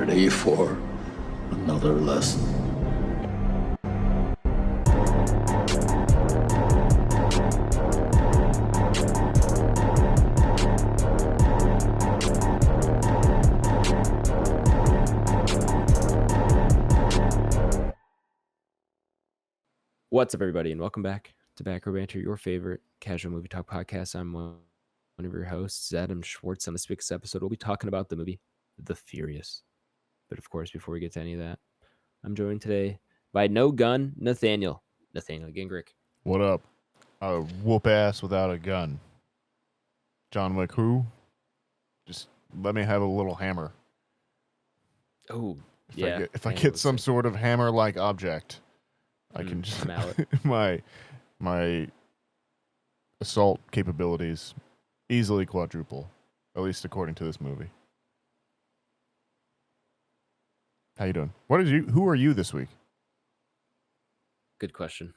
ready for another lesson? What's up, everybody, and welcome back to Back Row Banter, your favorite casual movie talk podcast. I'm one of your hosts, Adam Schwartz. On this week's episode, we'll be talking about the movie The Furious. But of course, before we get to any of that, I'm joined today by No Gun Nathaniel Gingrich. What up? A whoop ass without a gun. John Wick who? Just let me have a little hammer. Oh, If I get some sort of hammer-like object, I can just my assault capabilities easily quadruple, at least according to this movie. How you doing? Who are you this week? Good question.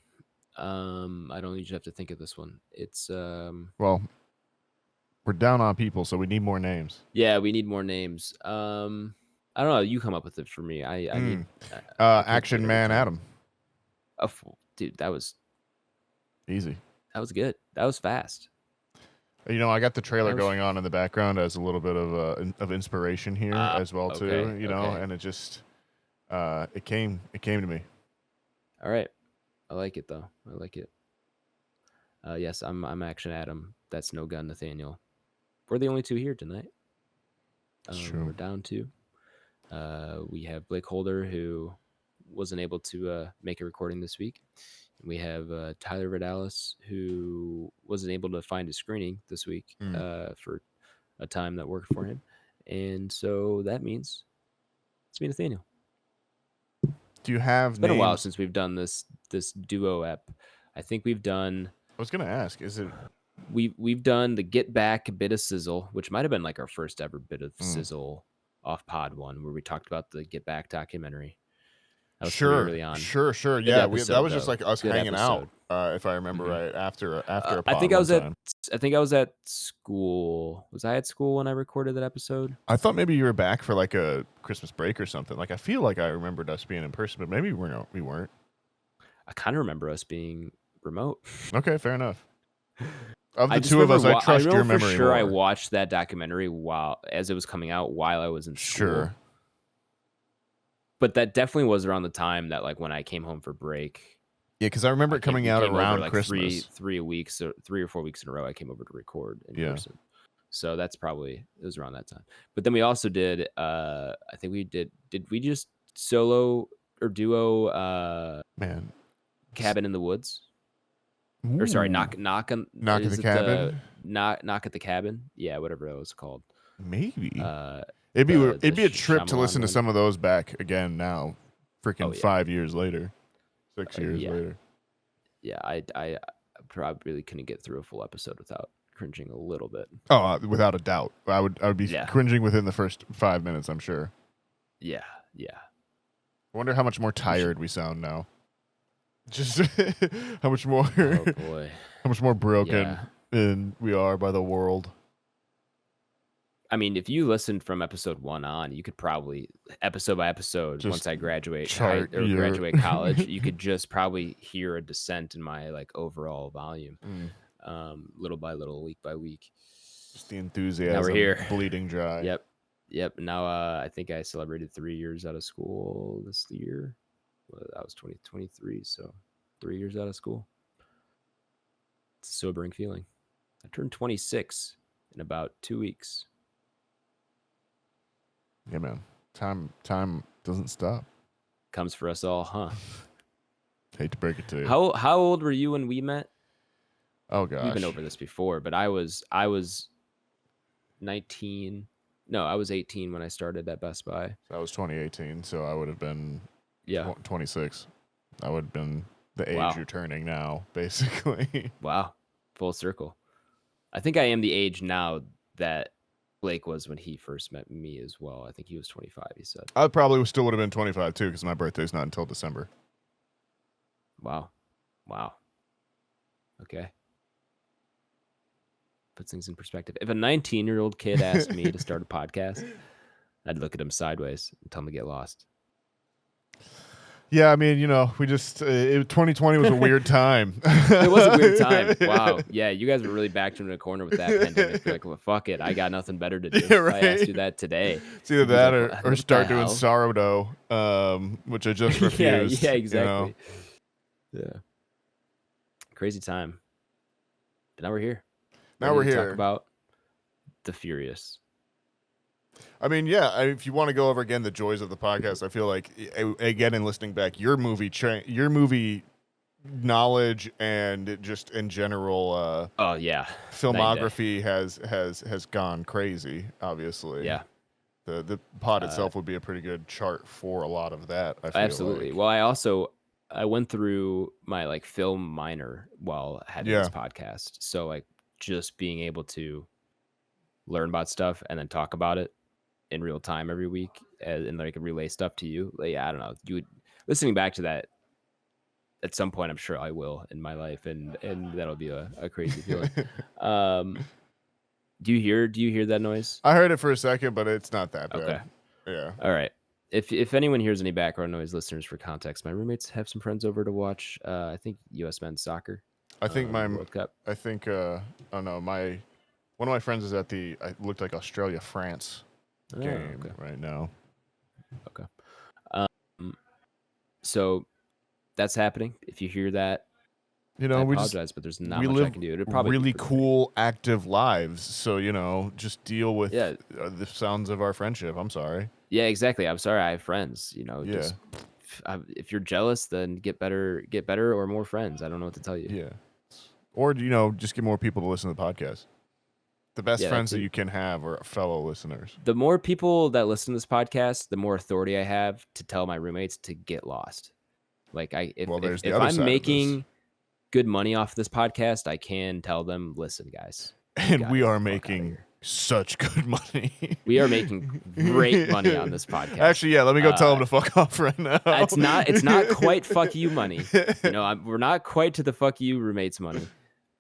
I don't usually have to think of this one. It's well, we're down on people, so we need more names. Yeah, we need more names. I don't know. You come up with it for me. I need Action Man Adam. Oh, dude, that was easy. That was good. That was fast. You know, I got the trailer going on in the background as a little bit of inspiration here as well too. You know, and it just it came to me. All right, I like it though. I like it. Yes, I'm Action Adam. That's No Gun Nathaniel. We're the only two here tonight. True. We're down two. We have BlakeHolder, who wasn't able to make a recording this week. We have Tyler Vidalis, who wasn't able to find a screening this week for a time that worked for him. And so that means it's me, Nathaniel. Do you have It's been a while since we've done this duo ep. I think we've done... I was going to ask, is it... We've done the Get Back bit of sizzle, which might have been like our first ever bit of sizzle off pod one, where we talked about the Get Back documentary. That was pretty early on. Sure. Yeah, that was just like us hanging out, if I remember right. After a pod. I think I was at school. Was I at school when I recorded that episode? I thought maybe you were back for like a Christmas break or something. Like I feel like I remembered us being in person, but maybe we weren't. I kind of remember us being remote. Okay, fair enough. Of the two of us, I trust your memory. For sure, I watched that documentary as it was coming out while I was in school. Sure. But that definitely was around the time that, like, when I came home for break. Yeah, because I remember it coming out around like Christmas. 3 or 4 weeks in a row, I came over to record in person. So that's probably, it was around that time. But then we also did, I think we did we just solo or duo Cabin in the Woods? Ooh. Or sorry, knock at the cabin? Knock at the cabin? Yeah, whatever that was called. Maybe. It'd be a trip to listen to some of those back again now, freaking 5 years later, 6 years later. Yeah, I probably couldn't get through a full episode without cringing a little bit. Oh, without a doubt, I would be cringing within the first 5 minutes. I'm sure. Yeah. I wonder how much more tired we sound now. Just how much more? Oh boy, how much more broken we are by the world. I mean, if you listened from episode 1 on, you could probably, episode by episode, once I graduate graduate college, you could just probably hear a descent in my like overall volume, little by little, week by week. Just the enthusiasm. Now we're here, bleeding dry. Yep. Now I think I celebrated 3 years out of school this year. Well, that was 2023, so 3 years out of school. It's a sobering feeling. I turned 26 in about 2 weeks. Yeah, man. Time doesn't stop. Comes for us all, huh? Hate to break it to you. How old were you when we met? Oh gosh, we've been over this before, but I was 19. No, I was 18 when I started at Best Buy. That was 2018, so I would have been 26. I would have been the age you're turning now, basically. Wow, full circle. I think I am the age now that Blake was when he first met me as well. I think he was 25, he said. I probably still would have been 25 too, because my birthday's not until December. Wow. Okay. Puts things in perspective. If a 19-year-old kid asked me to start a podcast, I'd look at him sideways and tell him to get lost. Yeah, I mean, we just 2020 was a weird time. It was a weird time. Wow. Yeah, you guys were really backed into a corner with that pandemic. You're like, well, fuck it. I got nothing better to do. Yeah, right. If I asked you that today. It's either that like, or start doing sourdough, which I just refused. Yeah, exactly. Yeah. Crazy time. But now we're here. Now we're here. Talk about The Furious. I mean, yeah, if you want to go over again the joys of the podcast, I feel like, again, in listening back, your movie knowledge and just in general filmography has gone crazy, obviously. Yeah. The pod itself would be a pretty good chart for a lot of that, I feel absolutely. like. Well, I went through my like film minor while having this podcast. So like just being able to learn about stuff and then talk about it in real time every week and like relay stuff to you. Like, I don't know. Listening back to that at some point, I'm sure I will in my life, and that'll be a crazy feeling. Do you hear that noise? I heard it for a second, but it's not that bad. Okay. Yeah. All right. If anyone hears any background noise, listeners, for context, my roommates have some friends over to watch. I think U.S. men's soccer. I think World Cup. I think. Oh no, one of my friends is at it looked like Australia-France game right now. Okay. So that's happening. If you hear that, I apologize, but there's not much I can do. It'd probably really cool, active lives. So just deal with the sounds of our friendship. I'm sorry. Yeah, exactly. I'm sorry. I have friends. Just, if you're jealous, then get better or more friends. I don't know what to tell you. Yeah, or just get more people to listen to the podcast. The best friends that you can have are fellow listeners. The more people that listen to this podcast, the more authority I have to tell my roommates to get lost. Like if I'm making good money off this podcast, I can tell them, listen, guys. And we are making such good money. We are making great money on this podcast. Actually, yeah, let me go tell them to fuck off right now. It's not quite fuck you money. We're not quite to the fuck you roommates money.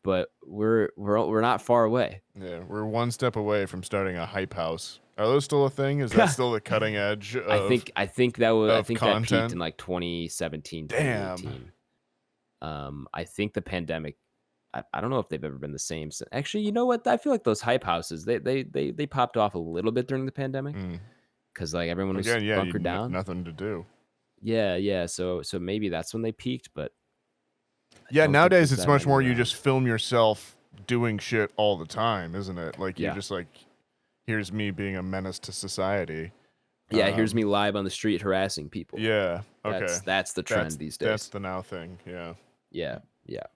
But we're not far away. Yeah, we're one step away from starting a hype house. Are those still a thing? Is that still the cutting edge? I think that peaked in like 2017, Damn. 2018. I think the pandemic. I don't know if they've ever been the same. Actually, you know what? I feel like those hype houses they popped off a little bit during the pandemic because like everyone was bunkered down, nothing to do. Yeah. So maybe that's when they peaked, but. Yeah, nowadays it's much more you just film yourself doing shit all the time, isn't it? Like you're just like, here's me being a menace to society. Yeah, here's me live on the street harassing people. Yeah, okay. That's the trend these days. That's the now thing, yeah. Yeah.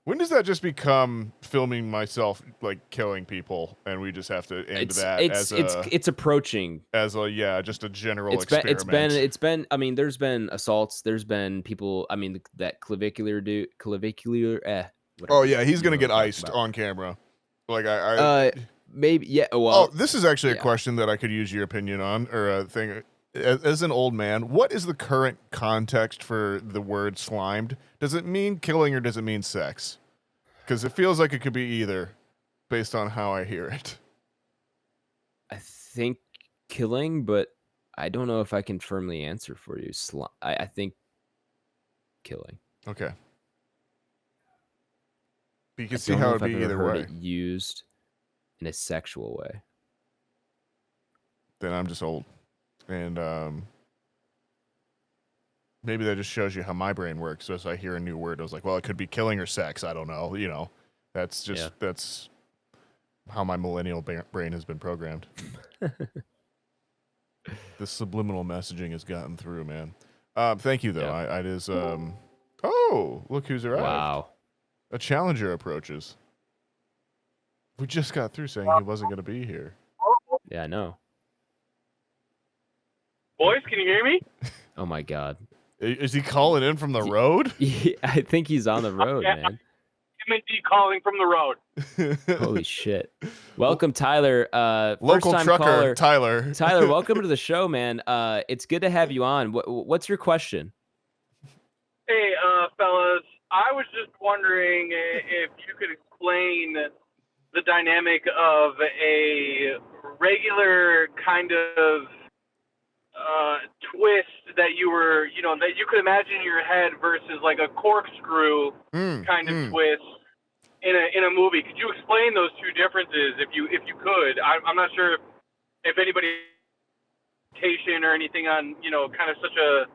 When does that just become filming myself like killing people, and we just have to end it's approaching as just a general experiment? It's been. I mean, there's been assaults. There's been people. I mean, that clavicular. Oh yeah, he's gonna get iced on camera. Like maybe yeah. Well, this is actually a question that I could use your opinion on, or a thing. As an old man, what is the current context for the word slimed? Does it mean killing or does it mean sex? Because it feels like it could be either based on how I hear it. I think killing, but I don't know if I can firmly answer for you. I think killing. Okay. But you can see how it would be either way. It used in a sexual way. Then I'm just old. And maybe that just shows you how my brain works. So as I hear a new word, I was like, well, it could be killing or sex. I don't know. That's just that's how my millennial brain has been programmed. The subliminal messaging has gotten through, man. Thank you, though. Oh, look who's arrived. Wow. A challenger approaches. We just got through saying he wasn't going to be here. Yeah, I know. Boys, can you hear me? Oh my God. Is he calling in from the road? Yeah, I think he's on the road, man. I'm indeed calling from the road. Holy shit. Welcome, Tyler. Local first-time trucker, caller. Tyler. Tyler, welcome to the show, man. It's good to have you on. What's your question? Hey, fellas. I was just wondering if you could explain the dynamic of a regular kind of twist that you were, that you could imagine in your head versus like a corkscrew kind of twist in a movie. Could you explain those two differences if you could? I'm not sure if anybody or anything on kind of such a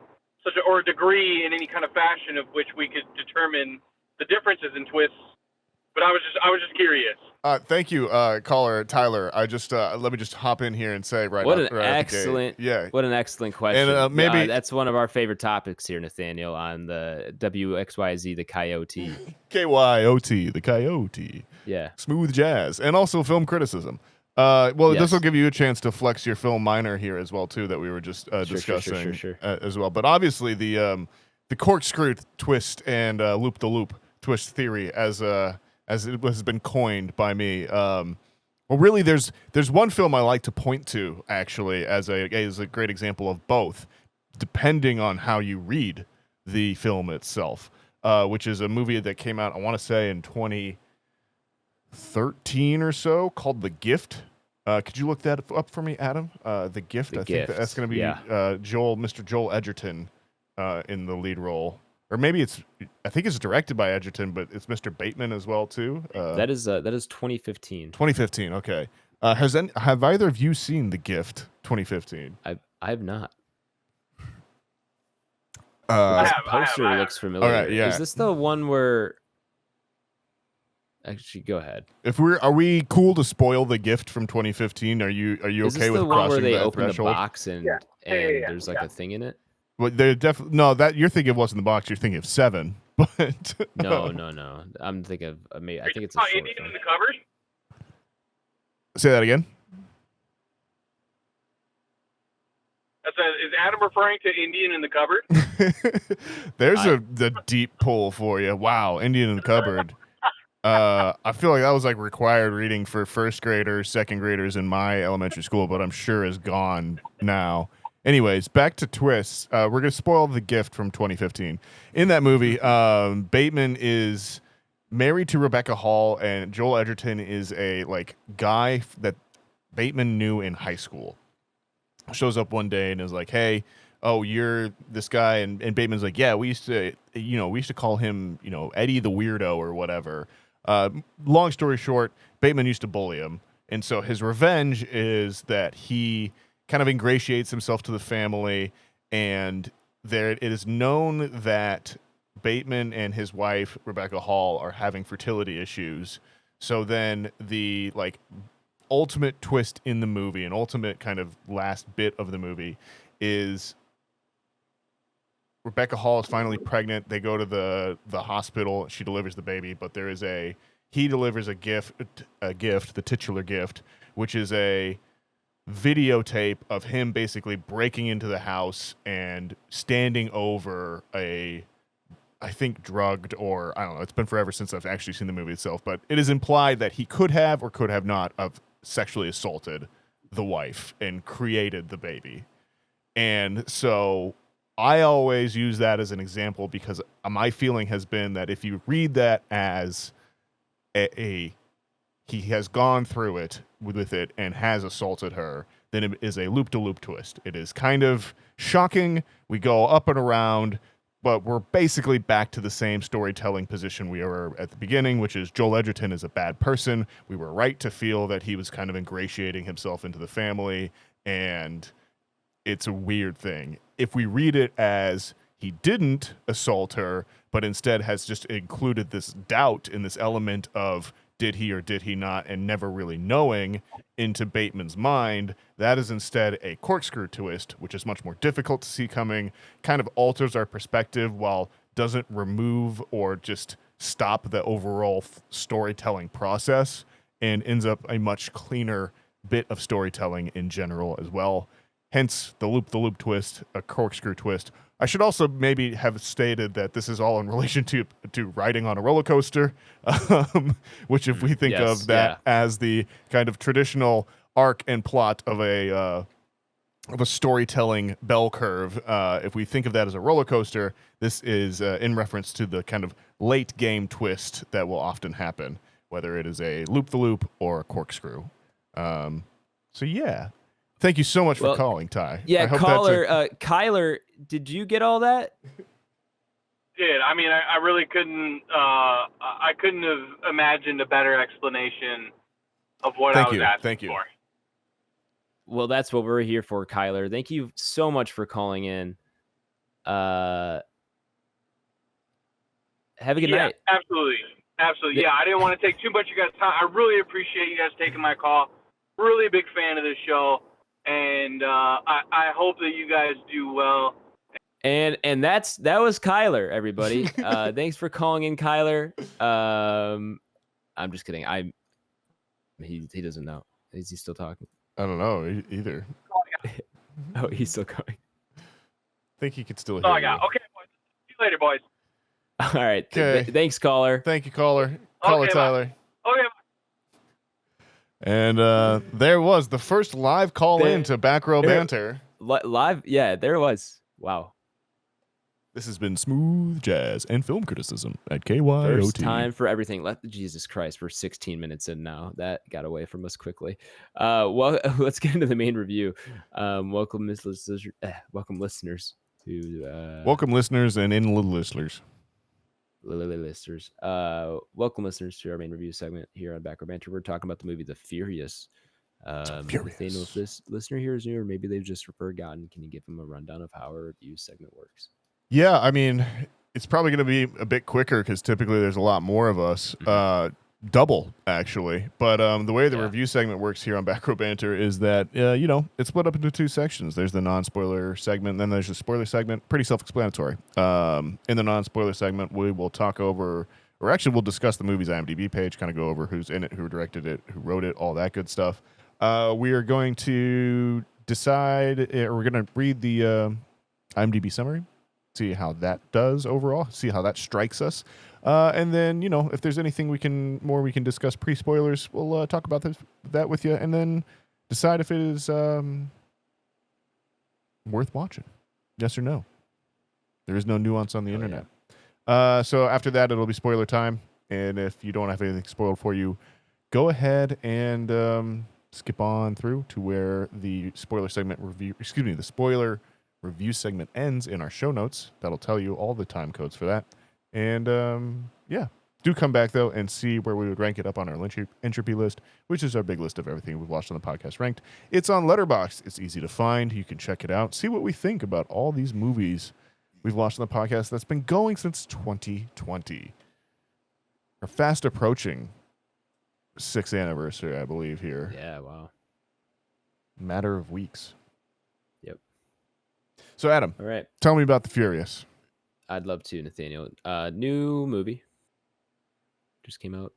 or a degree in any kind of fashion of which we could determine the differences in twists. But I was just curious. Thank you, caller Tyler. I just let me just hop in here and say right what out, an right excellent, what an excellent question. And maybe that's one of our favorite topics here, Nathaniel, on the WXYZ, the Coyote. KYOT, the Coyote. Yeah, smooth jazz, and also film criticism. This will give you a chance to flex your film minor here as well too, that we were just discussing as well. But obviously the corkscrew twist and loop the loop twist theory, as it has been coined by me. Well, really, there's one film I like to point to actually as a great example of both, depending on how you read the film itself, which is a movie that came out, I want to say, in 2013 or so, called The Gift. Could you look that up for me, Adam? The Gift. I think that's going to be Mr. Joel Edgerton in the lead role. Or maybe I think it's directed by Edgerton, but it's Mr. Bateman as well too. That is 2015. 2015. Okay. Have either of you seen The Gift 2015? I have not. The poster looks familiar. All right, yeah. Is this the one where? Actually, go ahead. Are we cool to spoil The Gift from 2015? Are you okay with crossing that threshold? Is this the one where they open the box and there's like a thing in it? Well, they're definitely that you're thinking of what's in the box. You're thinking of Seven, but no. I'm thinking of I think it's a short Indian in the cupboard. Say that again. Is Adam referring to Indian in the cupboard? There's the deep pull for you. Wow, Indian in the cupboard. I feel like that was like required reading for first graders, second graders in my elementary school, but I'm sure is gone now. Anyways, back to twists. We're going to spoil The Gift from 2015. In that movie, Bateman is married to Rebecca Hall, and Joel Edgerton is a guy that Bateman knew in high school. Shows up one day and is like, "Hey, you're this guy," and Bateman's like, "Yeah, we used to call him, Eddie the Weirdo or whatever." Long story short, Bateman used to bully him, and so his revenge is that he kind of ingratiates himself to the family, and it is known that Bateman and his wife Rebecca Hall are having fertility issues. So then the ultimate twist in the movie, an ultimate kind of last bit of the movie, is Rebecca Hall is finally pregnant. They go to the hospital. She delivers the baby, but he delivers a gift, the titular gift, which is a videotape of him basically breaking into the house and standing over I think drugged, or I don't know. It's been forever since I've actually seen the movie itself, but it is implied that he could have or could have not have sexually assaulted the wife and created the baby. And so I always use that as an example because my feeling has been that if you read that as he has gone through it with it and has assaulted her, then it is a loop-de-loop twist. It is kind of shocking. We go up and around, but we're basically back to the same storytelling position we were at the beginning, which is Joel Edgerton is a bad person. We were right to feel that he was kind of ingratiating himself into the family, and it's a weird thing. If we read it as he didn't assault her, but instead has just included this doubt in this element of did he or did he not, and never really knowing into Bateman's mind, that is instead a corkscrew twist, which is much more difficult to see coming, kind of alters our perspective while doesn't remove or just stop the overall storytelling process, and ends up a much cleaner bit of storytelling in general as well. Hence the loop twist, a corkscrew twist. I should also maybe have stated that this is all in relation to riding on a roller coaster, which if we think of that as the kind of traditional arc and plot of a storytelling bell curve, if we think of that as a roller coaster, this is in reference to the kind of late game twist that will often happen, whether it is a loop-the-loop or a corkscrew. So yeah. Thank you so much for calling, Ty. Yeah, caller, Kyler, did you get all that? Did. I mean, I really couldn't. I couldn't have imagined a better explanation of what I was asking for. Well, that's what we're here for, Kyler. Thank you so much for calling in. Have a good night. Absolutely. Yeah, I didn't want to take too much of your guys' time. I really appreciate you guys taking my call. Really a big fan of this show, and I hope that you guys do well. And that was Kyler, everybody. Thanks for calling in, Kyler. I'm just kidding. He doesn't know. Is he still talking? I don't know either. Oh, he's still going. I think he could still hear. Oh, I got. Okay, boys. See you later, boys. All right. Okay. Thanks, caller. Thank you, caller. Caller Tyler. Bye. Okay. And there was the first live call in to Back Row Banter. Live? Yeah, there it was. Wow. This has been Smooth Jazz and Film Criticism at KYOT. First time for everything. Jesus Christ, we're 16 minutes in now. That got away from us quickly. Well, let's get into the main review. Welcome listeners to welcome listeners and in-little listeners. Welcome listeners to our main review segment here on Back Row Banter. We're talking about the movie The Furious. Nathaniel, if this listener here is new, or maybe they've just forgotten, can you give them a rundown of how our review segment works? Yeah, I mean, it's probably going to be a bit quicker because typically there's a lot more of us. Double, actually. But the way the review segment works here on Back Row Banter is that, it's split up into two sections. There's the non-spoiler segment, and then there's the spoiler segment. Pretty self-explanatory. In the non-spoiler segment, we will talk over, or actually we'll discuss the movie's IMDb page, kind of go over who's in it, who directed it, who wrote it, all that good stuff. We are going to decide, or we're going to read the IMDb summary, see how that does overall, see how that strikes us. And then, if there's anything we can discuss pre-spoilers, we'll talk about that with you, and then decide if it is worth watching. Yes or no. There is no nuance on the internet. Yeah. So after that, it'll be spoiler time. And if you don't have anything spoiled for you, go ahead and skip on through to where the spoiler review segment ends in our show notes. That'll tell you all the time codes for that. And do come back though and see where we would rank it up on our Entropy list, which is our big list of everything we've watched on the podcast ranked. It's on Letterboxd. It's easy to find. You can check it out. See what we think about all these movies we've watched on the podcast that's been going since 2020. We're fast approaching 6th anniversary, I believe, here. Yeah, wow. Matter of weeks. Yep. So, Adam, all right, tell me about The Furious. I'd love to, Nathaniel. New movie just came out.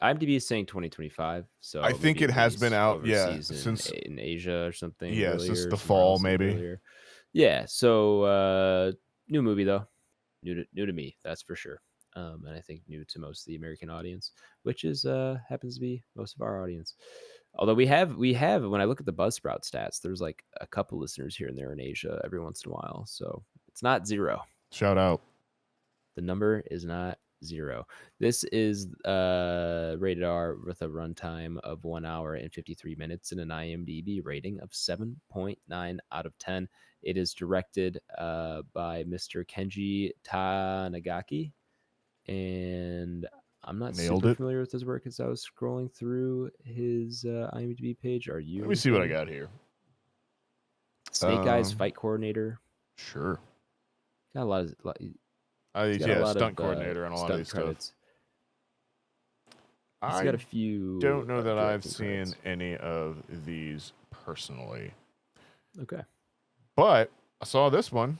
IMDb is saying 2025, so I think it has been out, since in Asia or something. Yeah, since the fall, maybe. Earlier. Yeah, so new movie though, new to me, that's for sure. And I think new to most of the American audience, which is happens to be most of our audience. Although we have when I look at the Buzzsprout stats, there's like a couple listeners here and there in Asia every once in a while, so it's not zero. Shout out. The number is not zero. This is rated R with a runtime of 1 hour and 53 minutes and an IMDb rating of 7.9 out of 10. It is directed by Mr. Kenji Tanigaki, and I'm not super familiar with his work as I was scrolling through his IMDb page. Are you? Let me see what I got here. Snake Eyes fight coordinator. Sure. Got a lot of stunt coordinator and a lot of these credits. stuff. I got a few. Don't know that I've seen any of these personally. Okay. But I saw this one.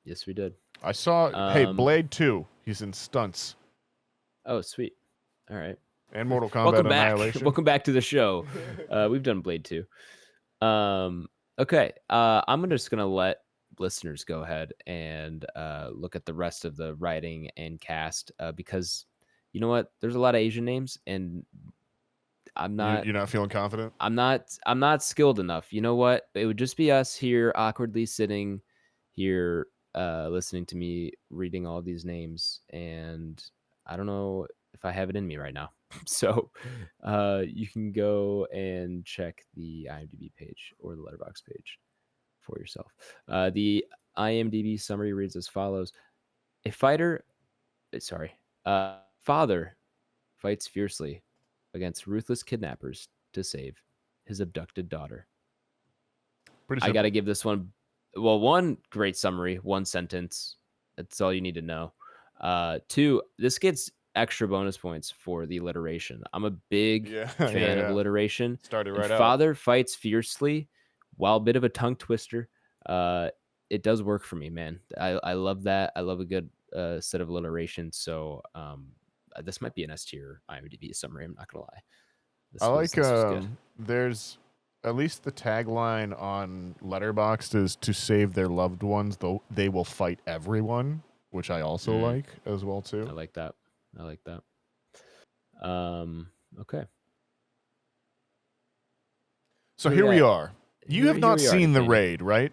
Yes, we did. I saw, Blade 2. He's in stunts. Oh, sweet. All right. And Mortal Kombat Annihilation. Welcome back to the show. We've done Blade 2. Okay. I'm just going to let listeners go ahead and look at the rest of the writing and cast because you know what? There's a lot of Asian names, and I'm not. You're not feeling confident? I'm not skilled enough. You know what? It would just be us here awkwardly sitting here listening to me reading all these names, and I don't know if I have it in me right now. So you can go and check the IMDb page or the Letterboxd page for yourself. The IMDb summary reads as follows: father fights fiercely against ruthless kidnappers to save his abducted daughter. Pretty I simple. got to give this one, one great summary, one sentence. That's all you need to know. Two, this gets extra bonus points for the alliteration. I'm a big fan of alliteration. Started right out. Father fights fiercely, while a bit of a tongue twister. It does work for me, man. I love that. I love a good set of alliteration. So this might be an S tier IMDb summary. I'm not gonna lie. This was good. There's at least the tagline on Letterboxd is to save their loved ones, though they will fight everyone, which I also like as well too. I like that. Okay. So here we are. You have not seen The Raid, right?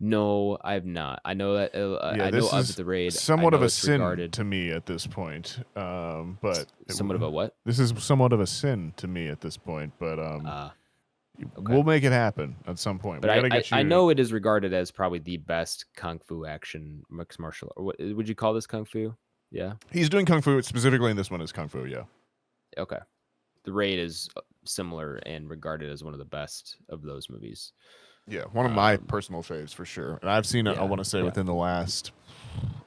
No, I have not. I know that I know of The Raid. Somewhat of a sin to me at this point. But somewhat of a what? This is somewhat of a sin to me at this point, but we'll make it happen at some point. But I know it is regarded as probably the best kung fu action mixed martial art. What would you call this, kung fu? Yeah. He's doing kung fu specifically in this one is kung fu, yeah. Okay. The Raid is similar and regarded as one of the best of those movies. Yeah, one of my personal faves for sure. And I've seen it, I want to say, within the last,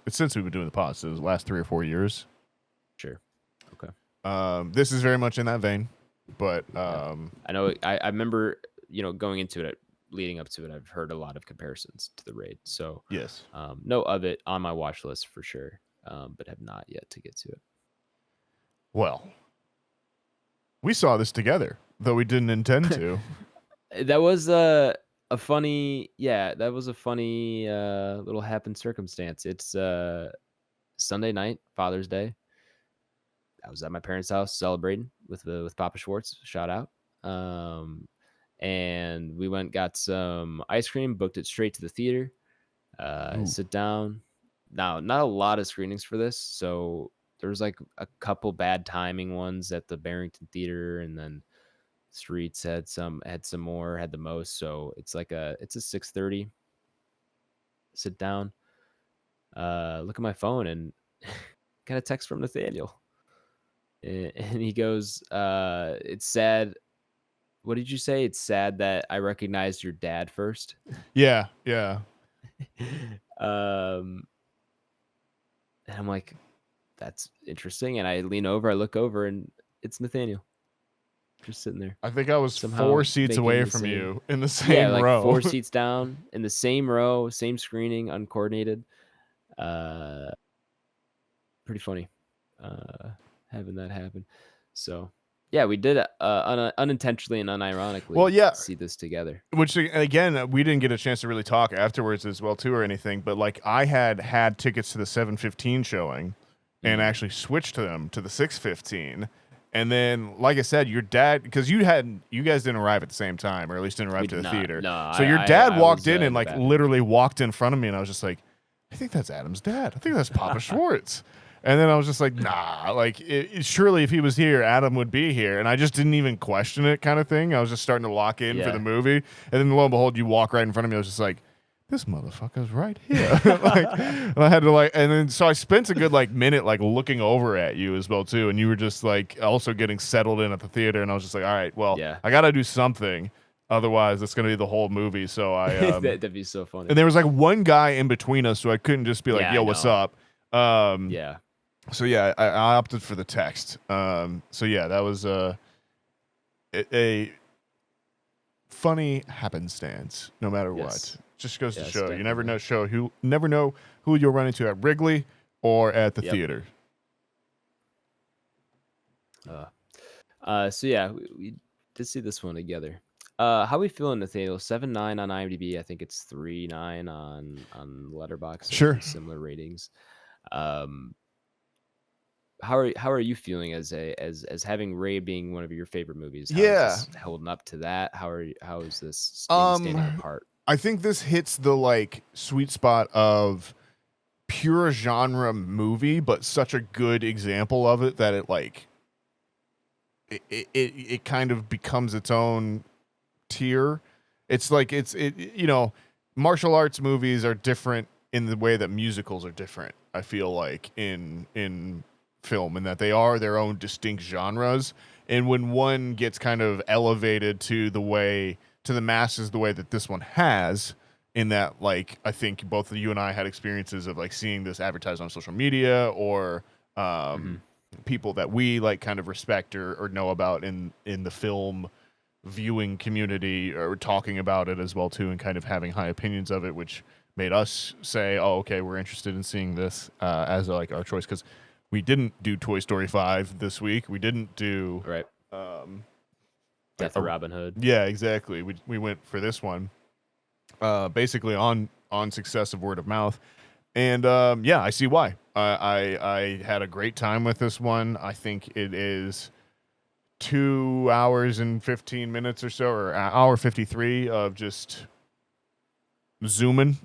it's since we've been doing the pod, so it was the last 3 or 4 years. Sure. Okay. This is very much in that vein, but I know I remember, going into it, leading up to it, I've heard a lot of comparisons to The Raid. So yes, no of it on my watch list for sure, but have not yet to get to it. Well, we saw this together, though we didn't intend to. That was a funny little happen circumstance. It's Sunday night, Father's Day. I was at my parents' house celebrating with Papa Schwartz. Shout out. And we got some ice cream, booked it straight to the theater. Sit down. Now, not a lot of screenings for this, so there was like a couple bad timing ones at the Barrington Theater, and then Streets had some more, had the most. So it's a 6:30. Sit down, look at my phone, and got a text from Nathaniel, and he goes, "It's sad." What did you say? It's sad that I recognized your dad first. Yeah. And I'm like, that's interesting. And I lean over, I look over, and it's Nathaniel. Just sitting there. I think I was 4 seats away from you in the same row. 4 seats down in the same row, same screening, uncoordinated. Pretty funny having that happen. So yeah, we did unintentionally and unironically see this together. Which, again, we didn't get a chance to really talk afterwards as well too or anything, but like I had tickets to the 7:15 showing and actually switched them to the 6:15. And then, like I said, your dad, because you guys didn't arrive at the same time, or at least didn't arrive to the theater. No, so your dad walked in and literally walked in front of me, and I was just like, I think that's Adam's dad. I think that's Papa Schwartz. And then I was just like, nah, surely if he was here, Adam would be here. And I just didn't even question it, kind of thing. I was just starting to lock in for the movie. And then lo and behold, you walk right in front of me. I was just like, this motherfucker's right here. And I had to and then so I spent a good minute looking over at you as well too, and you were just also getting settled in at the theater, and I was just like, all right, well, I gotta do something, otherwise it's gonna be the whole movie. So I that'd be so funny. And there was one guy in between us, so I couldn't just be yo, what's up? So yeah, I opted for the text. So yeah, that was a funny happenstance, no matter what. Just goes to show, you never know who you'll run into at Wrigley or at the theater. So yeah, we did see this one together. How we feeling, Nathaniel? 7.9 on IMDb. I think it's 3.9 on Letterboxd. Sure. Similar ratings. How are you feeling as having Raid being one of your favorite movies? How is this holding up to that? How is this standing apart? I think this hits the sweet spot of pure genre movie, but such a good example of it that it it kind of becomes its own tier. It's like martial arts movies are different in the way that musicals are different. I feel like in film, and that they are their own distinct genres. And when one gets kind of elevated to the masses the way that this one has, in that, like, I think both of you and I had experiences of like seeing this advertised on social media, or people that we like kind of respect or know about in the film viewing community, or talking about it as well too, and kind of having high opinions of it, which made us say, oh, okay, we're interested in seeing this as like our choice, because we didn't do Toy Story 5 this week. We didn't do Death of Robin Hood. Yeah, exactly. We went for this one basically on success of word of mouth. And yeah, I see why. I had a great time with this one. I think it is 2 hours and 15 minutes or so, or hour 53 of just zooming.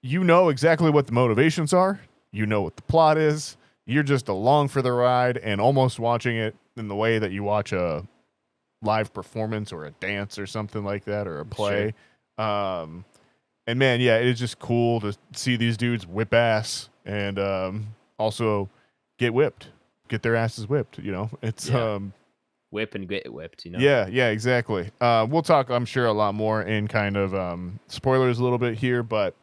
You know exactly what the motivations are. You know what the plot is. You're just along for the ride and almost watching it in the way that you watch a live performance or a dance or something like that, or a play. Sure. And man, yeah, it is just cool to see these dudes whip ass and also get their asses whipped. You know, it's whip and get whipped. You know. Yeah, exactly. We'll talk, I'm sure, a lot more in kind of spoilers a little bit here, but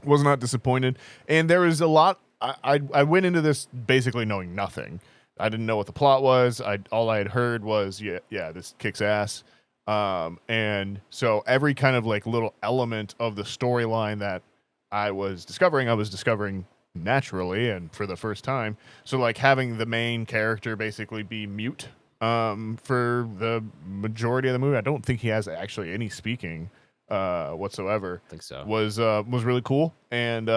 was not disappointed. And there is a lot. I went into this basically knowing nothing. I didn't know what the plot was. All I had heard was this kicks ass. And so every kind of like little element of the storyline that I was discovering naturally and for the first time. So like having the main character basically be mute for the majority of the movie. I don't think he has actually any speaking whatsoever. I think so. Was really cool. And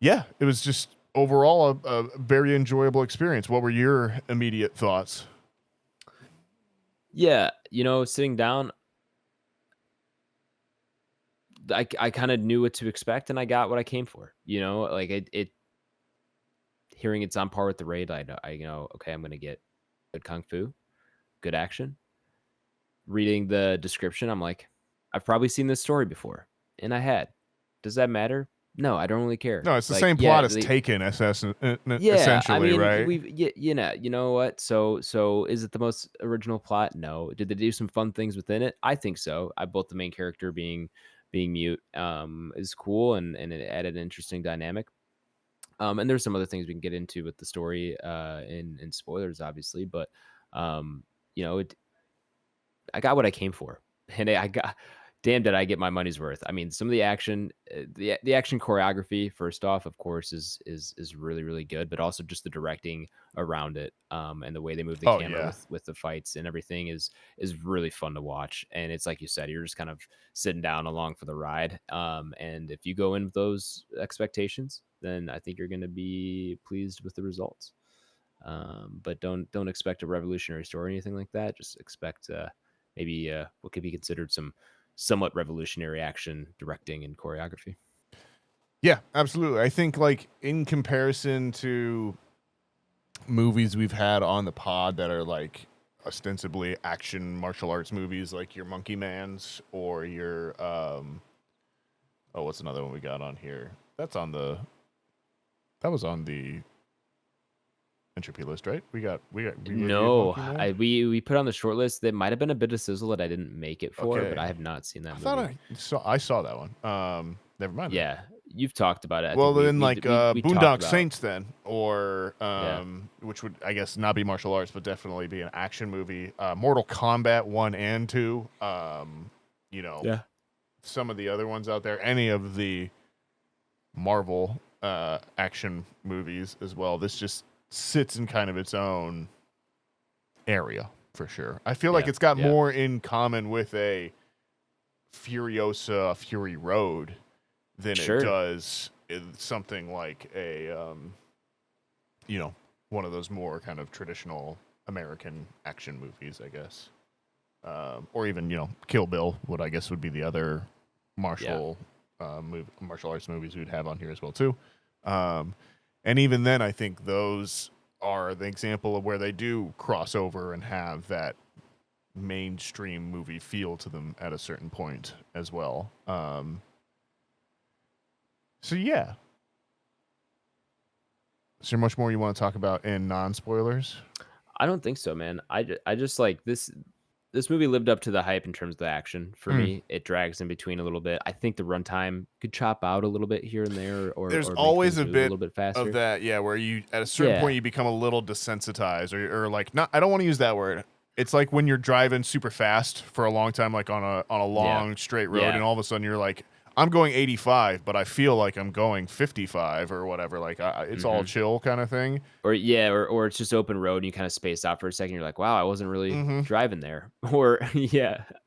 yeah, it was just overall a very enjoyable experience. What were your immediate thoughts? Yeah, sitting down, I kind of knew what to expect, and I got what I came for. Like it hearing it's on par with the Raid, I know, okay, I'm gonna get good kung fu, good action. Reading the description, I'm like, I've probably seen this story before, and I had. Does that matter? No, I don't really care. No, it's the same plot as Taken, essentially, right? You know what? So is it the most original plot? No. Did they do some fun things within it? I think so. Both the main character being mute is cool, and it added an interesting dynamic. And there's some other things we can get into with the story in spoilers, obviously, but I got what I came for, and damn, did I get my money's worth. I mean, some of the action, the action choreography, first off, of course, is really, really good, but also just the directing around it, and the way they move the camera with the fights and everything is really fun to watch. And it's like you said, you're just kind of sitting down along for the ride. And if you go in with those expectations, then I think you're going to be pleased with the results. But don't expect a revolutionary story or anything like that. Just expect maybe what could be considered some somewhat revolutionary action directing and choreography. Yeah, absolutely. I think like in comparison to movies we've had on the pod that are like ostensibly action martial arts movies, like your Monkey Mans or your what's another one we got on here? That was on the Entropy list, right? We put on the short list. There might have been a bit of sizzle that I didn't make it for, but I have not seen that movie. I saw that one. Never mind. Yeah, you've talked about it. Boondock Saints then, or which would I guess not be martial arts, but definitely be an action movie. Mortal Kombat 1 and 2. Some of the other ones out there. Any of the Marvel action movies as well. This just sits in kind of its own area for sure. I feel like it's got more in common with a Furiosa Fury Road than it does something like a one of those more kind of traditional American action movies, I guess. Or even, Kill Bill, what I guess would be the other martial arts movies we'd have on here as well too. And even then, I think those are the example of where they do cross over and have that mainstream movie feel to them at a certain point as well. So yeah. Is there much more you want to talk about in non-spoilers? I don't think so, man. I just like this movie lived up to the hype in terms of the action for me. It drags in between a little bit. I think the runtime could chop out a little bit here and there, or there's make always things a move bit little bit faster. of that, yeah, where you at a certain point you become a little desensitized, or like, not. I don't want to use that word. It's like when you're driving super fast for a long time, like on a long straight road, and all of a sudden you're like, I'm going 85, but I feel like I'm going 55 or whatever. Like it's all chill kind of thing. Or it's just open road and you kind of space out for a second. You're like, wow, I wasn't really driving there. Or it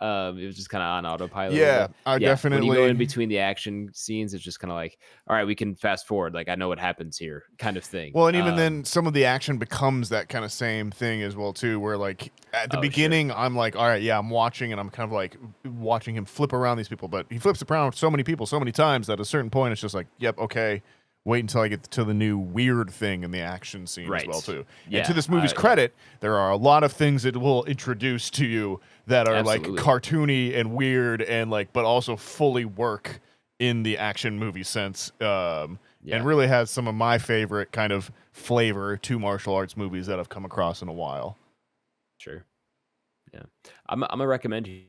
was just kind of on autopilot. Yeah, I definitely. When you go in between the action scenes, it's just kind of like, all right, we can fast forward. Like I know what happens here, kind of thing. Well, and even then, some of the action becomes that kind of same thing as well too. Where like at the beginning, I'm like, all right, yeah, I'm watching, and I'm kind of like watching him flip around these people, but he flips around so many people so many times that at a certain point it's just like, yep, okay, wait until I get to the new weird thing in the action scene as well too. And to this movie's credit, there are a lot of things it will introduce to you that are like cartoony and weird and like, but also fully work in the action movie sense. And really has some of my favorite kind of flavor to martial arts movies that I've come across in a while. Sure. Yeah. I'm gonna recommend you.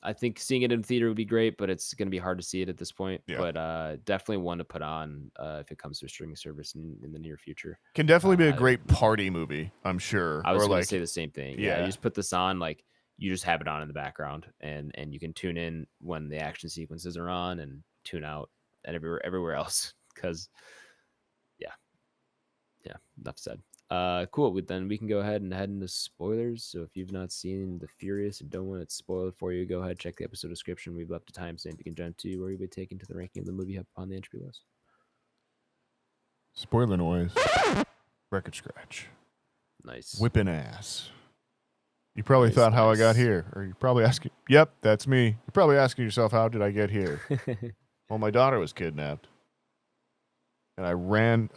I think seeing it in theater would be great, but it's going to be hard to see it at this point. Yeah. But definitely one to put on if it comes to a streaming service in the near future. Can definitely be a great party movie, I'm sure. I was going to say the same thing. Yeah, you just put this on, like you just have it on in the background, and you can tune in when the action sequences are on, and tune out at everywhere else. Because, enough said. Cool. Then we can go ahead and head into spoilers. So if you've not seen The Furious and don't want it spoiled for you, go ahead, check the episode description. We've left a timestamp you can jump to where you'll be taken to the ranking of the movie up on the Entropy list. Spoiler noise. Record scratch. Nice. Whipping ass. You probably thought how I got here. Or you're probably asking, yep, that's me. You're probably asking yourself, how did I get here? Well, my daughter was kidnapped. And I ran...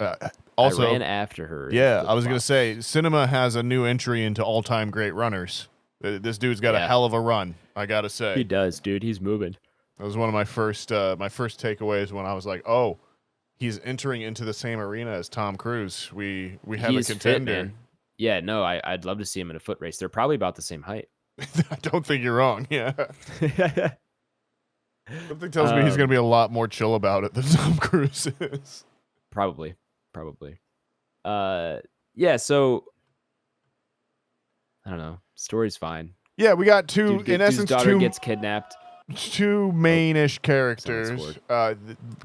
I ran after her. Yeah, I was going to say, cinema has a new entry into all-time great runners. This dude's got a hell of a run, I got to say. He does, dude. He's moving. That was one of my first takeaways when I was like, oh, he's entering into the same arena as Tom Cruise. We have a contender. Fit, man. Yeah, no, I'd love to see him in a foot race. They're probably about the same height. I don't think you're wrong, yeah. Something tells me he's going to be a lot more chill about it than Tom Cruise is. Probably. So I don't know. Story's fine. Yeah, we got two. In essence, daughter gets kidnapped. Two main-ish characters.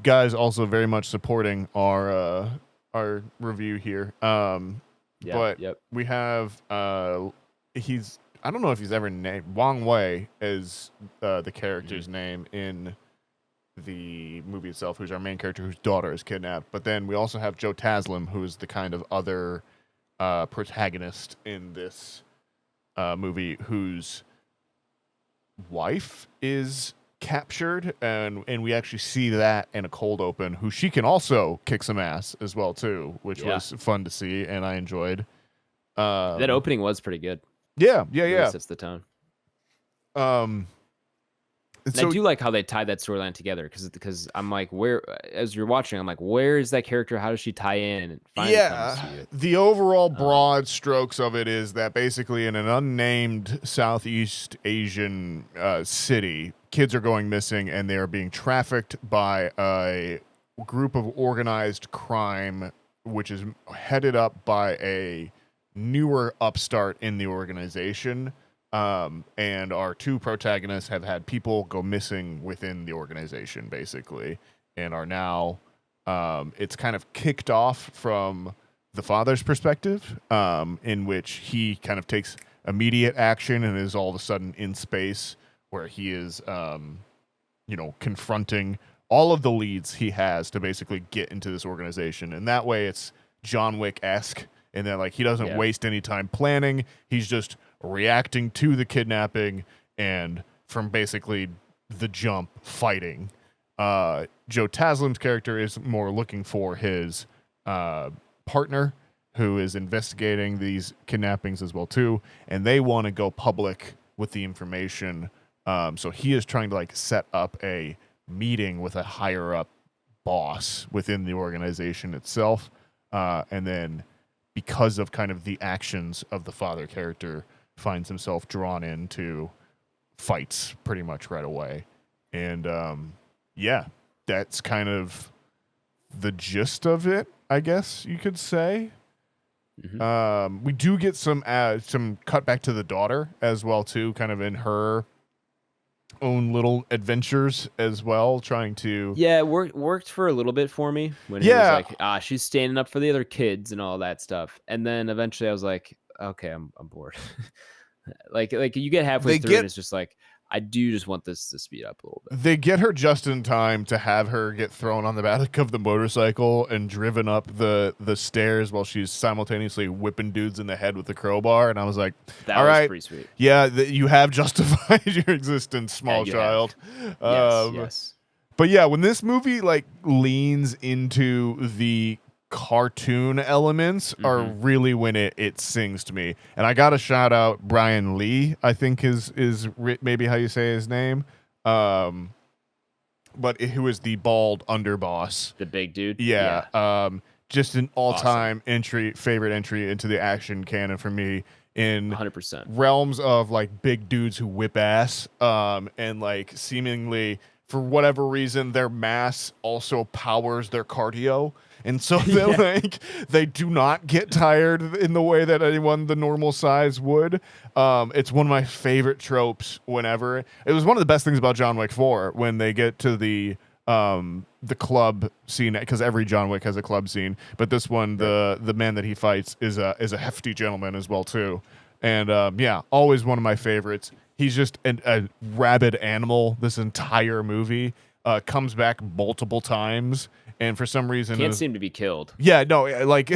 Guys also very much supporting our review here. We have he's. I don't know if he's ever named Wang Wei is the character's name in the movie itself, who's our main character whose daughter is kidnapped. But then we also have Joe Taslim, who's the kind of other protagonist in this movie, whose wife is captured, and we actually see that in a cold open, who she can also kick some ass as well too, which was fun to see and I enjoyed. That opening was pretty good. Yeah. Really sets the tone. I do like how they tied that storyline together, because I'm like, where, as you're watching, I'm like, where is that character? How does she tie in? The overall broad strokes of it is that basically in an unnamed Southeast Asian city, kids are going missing and they are being trafficked by a group of organized crime, which is headed up by a newer upstart in the organization. And our two protagonists have had people go missing within the organization, basically, and are now, it's kind of kicked off from the father's perspective, in which he kind of takes immediate action and is all of a sudden in space where he is, confronting all of the leads he has to basically get into this organization. And that way it's John Wick-esque, and then like he doesn't waste any time planning. He's just reacting to the kidnapping and from basically the jump fighting. Joe Taslim's character is more looking for his partner who is investigating these kidnappings as well too, and they want to go public with the information. So he is trying to like set up a meeting with a higher up boss within the organization itself, and then because of kind of the actions of the father character, finds himself drawn into fights pretty much right away. And yeah, that's kind of the gist of it, I guess you could say. Mm-hmm. We do get some cut back to the daughter as well too, kind of in her own little adventures as well, trying to it worked for a little bit for me when it was like she's standing up for the other kids and all that stuff, and then eventually I was like, okay, I'm bored. like you get halfway through and it's just like, I do just want this to speed up a little bit. They get her just in time to have her get thrown on the back of the motorcycle and driven up the stairs while she's simultaneously whipping dudes in the head with the crowbar. And I was like, that all was right, pretty sweet. Yeah, you have justified your existence, small child. Yes. But yeah, when this movie like leans into the cartoon elements are really when it sings to me. And I gotta shout out Brian Lee, I think is maybe how you say his name, but who is the bald underboss, the big dude. Just an all-time favorite entry into the action canon for me in 100% realms of like big dudes who whip ass, and like seemingly for whatever reason their mass also powers their cardio. And so they do not get tired in the way that anyone the normal size would. It's one of my favorite tropes whenever. It was one of the best things about John Wick 4 when they get to the club scene, because every John Wick has a club scene, but this one, the man that he fights is a hefty gentleman as well too. And always one of my favorites. He's just a rabid animal this entire movie. Comes back multiple times. And for some reason, can't seem to be killed. Yeah, no, like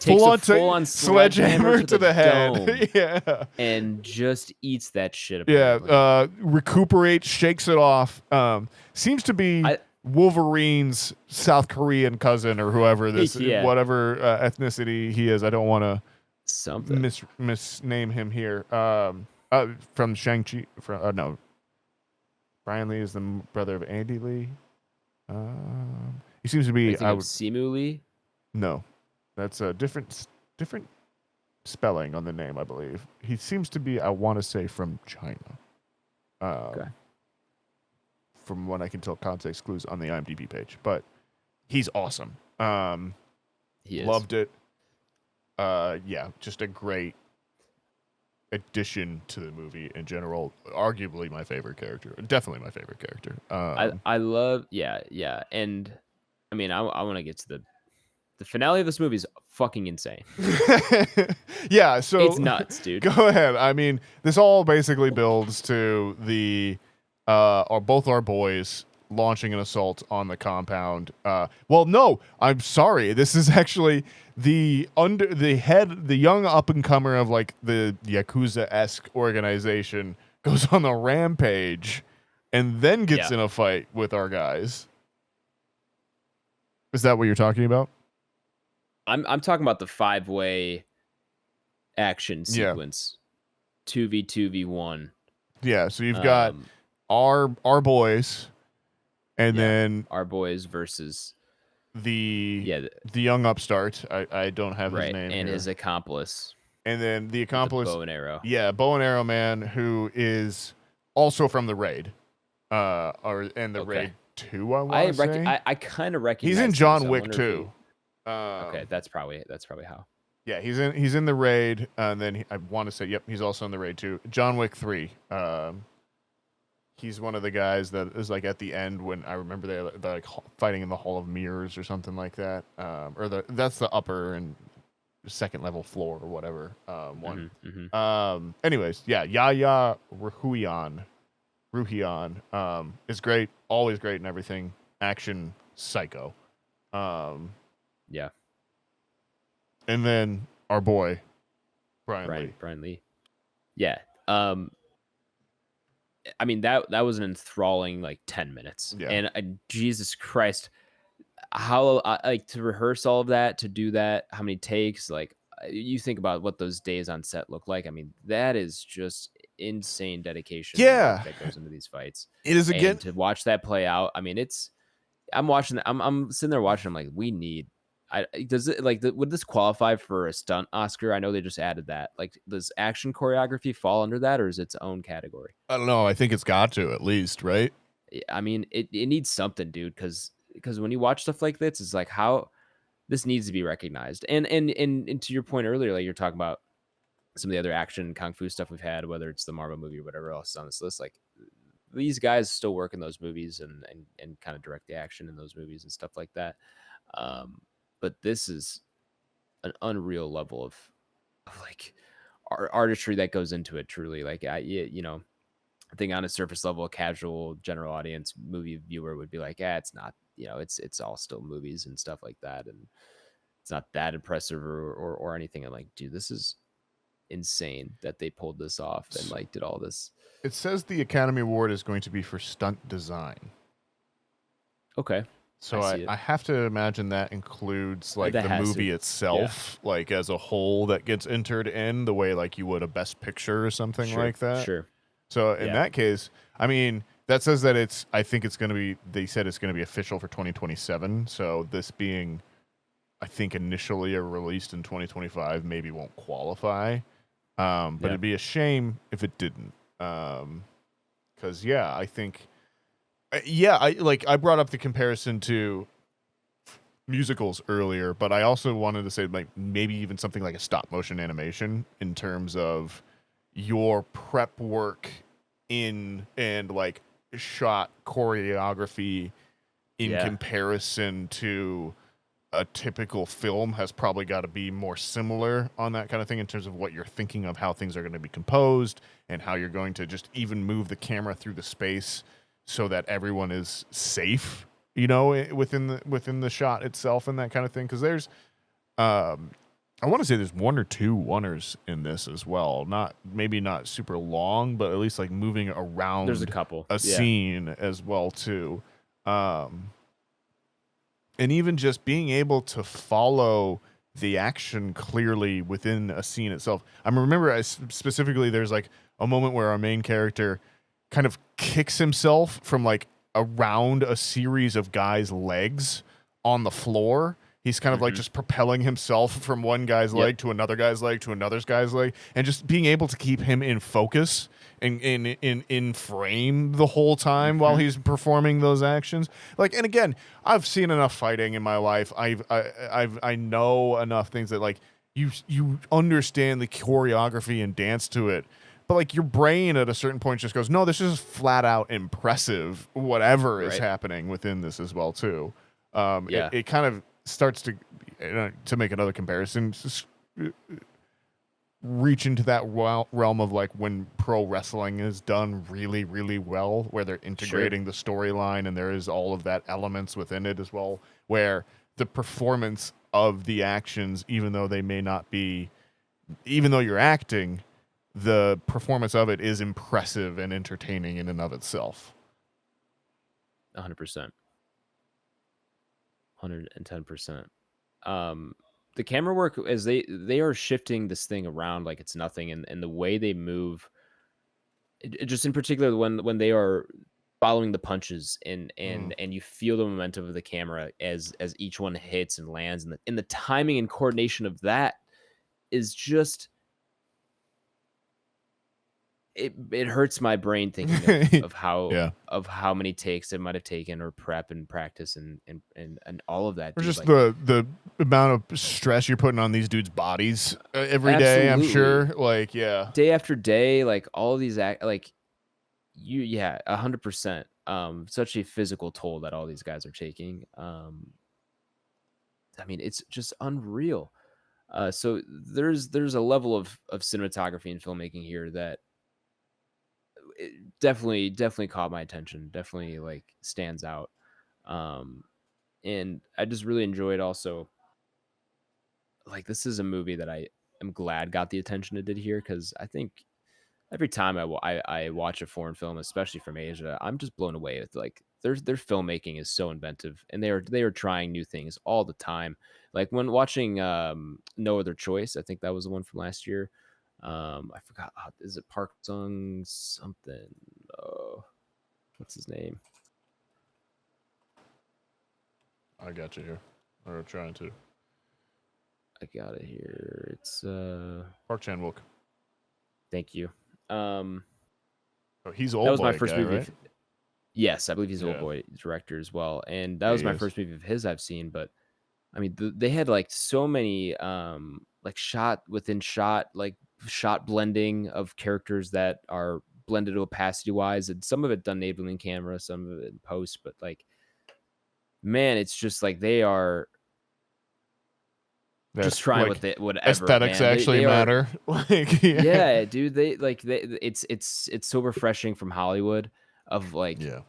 full on sledgehammer to the head, and just eats that shit. Apparently. Recuperates, shakes it off. Seems to be Wolverine's South Korean cousin or whoever this, whatever ethnicity he is. I don't want to misname him here. From Shang-Chi. No, Brian Lee is the brother of Andy Lee. He seems to be Simu Lee. No, that's a different spelling on the name, I believe. He seems to be, I want to say, from China. Okay. From what I can tell, context clues on the IMDb page, but he's awesome. He is. Loved it. Just a great addition to the movie in general. Arguably my favorite character. Definitely my favorite character. I love, and I mean, I want to get to the finale of this movie is fucking insane. Yeah, so it's nuts, dude. Go ahead. I mean, this all basically builds to both our boys launching an assault on the compound. Well, no, I'm sorry. This is actually the young up and comer of like the Yakuza-esque organization goes on a rampage and then gets in a fight with our guys. Is that what you're talking about? I'm talking about the 5-way action sequence. 2v2v1. Yeah, so you've got our boys, and then our boys versus the young upstart. I don't have his name and here. his accomplice. And then the accomplice, bow and arrow. Yeah, bow and arrow man, who is also from the raid, raid 2. I kind of recognize. He's in John Wick 2. Okay, that's probably how. Yeah, he's in the raid, and then I want to say, he's also in the raid 2. John Wick 3. He's one of the guys that is like at the end when I remember they're like fighting in the Hall of Mirrors or something like that, that's the upper and second level floor or whatever one. Anyways, Yaya Ruhian is great, always great and everything. Action psycho. And then our boy Brian Lee. Yeah. I mean, that was an enthralling like 10 minutes. Yeah. And Jesus Christ, how like to rehearse all of that, to do that, how many takes, like you think about what those days on set look like. I mean, that is just insane dedication Yeah. that goes into these fights. It is, again, and to watch that play out. I mean, I'm sitting there watching. I'm like, we need. Does it like would this qualify for a stunt Oscar? I know they just added that. Like, does action choreography fall under that, or is it its own category? I don't know. I think it's got to, at least, right? I mean, it needs something, dude. Because when you watch stuff like this, it's like how this needs to be recognized. And to your point earlier, like you're talking about some of the other action kung fu stuff we've had, whether it's the Marvel movie or whatever else is on this list, like these guys still work in those movies and kind of direct the action in those movies and stuff like that. But this is an unreal level of like artistry that goes into it. Truly, like I think on a surface level, a casual general audience movie viewer would be like, it's not, it's all still movies and stuff like that, and it's not that impressive or anything. I'm like, dude, this is insane that they pulled this off and like did all this. It says the Academy Award is going to be for stunt design. Okay. So I have to imagine that includes like the movie itself, like as a whole, that gets entered in the way like you would a Best Picture or something like that. Sure. So in that case, I mean, that says that I think it's going to be, they said it's going to be official for 2027. So this being, I think, initially released in 2025, maybe won't qualify. But it'd be a shame if it didn't. Because I think, I brought up the comparison to musicals earlier, but I also wanted to say like maybe even something like a stop motion animation in terms of your prep work and like shot choreography in comparison to a typical film has probably got to be more similar on that kind of thing in terms of what you're thinking of how things are going to be composed and how you're going to just even move the camera through the space so that everyone is safe, within the shot itself and that kind of thing. Because there's, I want to say there's one or two oneers in this as well. Maybe not super long, but at least like moving around. There's a couple scene as well too. And even just being able to follow the action clearly within a scene itself. I remember specifically there's like a moment where our main character kind of kicks himself from like around a series of guys' legs on the floor. He's kind of like just propelling himself from one guy's leg to another guy's leg to another guy's leg, and just being able to keep him in focus and in frame the whole time while he's performing those actions. Like, and again, I've seen enough fighting in my life. I know enough things that like you understand the choreography and dance to it. But like your brain at a certain point just goes, no, this is flat out impressive, whatever is happening within this as well too. It kind of starts to make another comparison, reach into that realm of like when pro wrestling is done really, really well, where they're integrating the storyline and there is all of that elements within it as well, where the performance of the actions, even though you're acting, the performance of it is impressive and entertaining in and of itself. 100%. 110%. The camera work, as they are shifting this thing around like it's nothing, and the way they move, just in particular when they are following the punches and you feel the momentum of the camera as each one hits and lands, and the timing and coordination of that is just, it hurts my brain thinking of how many takes it might have taken, or prep and practice and all of that. Or just like, the amount of stress you're putting on these dudes' bodies every day. I'm sure, like, day after day, like all of these 100%. Such a physical toll that all these guys are taking. I mean, it's just unreal. So there's a level of cinematography and filmmaking here that it definitely caught my attention. Definitely like stands out. And I just really enjoyed also. Like, this is a movie that I am glad got the attention it did here, because I think every time I watch a foreign film, especially from Asia, I'm just blown away with like their filmmaking is so inventive, and they are trying new things all the time. Like when watching No Other Choice, I think that was the one from last year. I forgot. Is it Park Sung something? Oh, what's his name? I got you here. Or trying to. I got it here. It's Park Chan-wook. Thank you. Oh, he's old. That was boy my first guy, movie. right? Yes, I believe he's an Yeah. Old Boy director as well, and that Yeah, was he my is. first movie of his I've seen. But I mean, they had like so many like shot within shot, like shot blending of characters that are blended opacity wise, and some of it done natively in camera, some of it in post. But like, man, it's just like they are just trying with it, whatever. Aesthetics man. actually they matter. Like, yeah, dude. It's so refreshing from Hollywood of like. Yeah.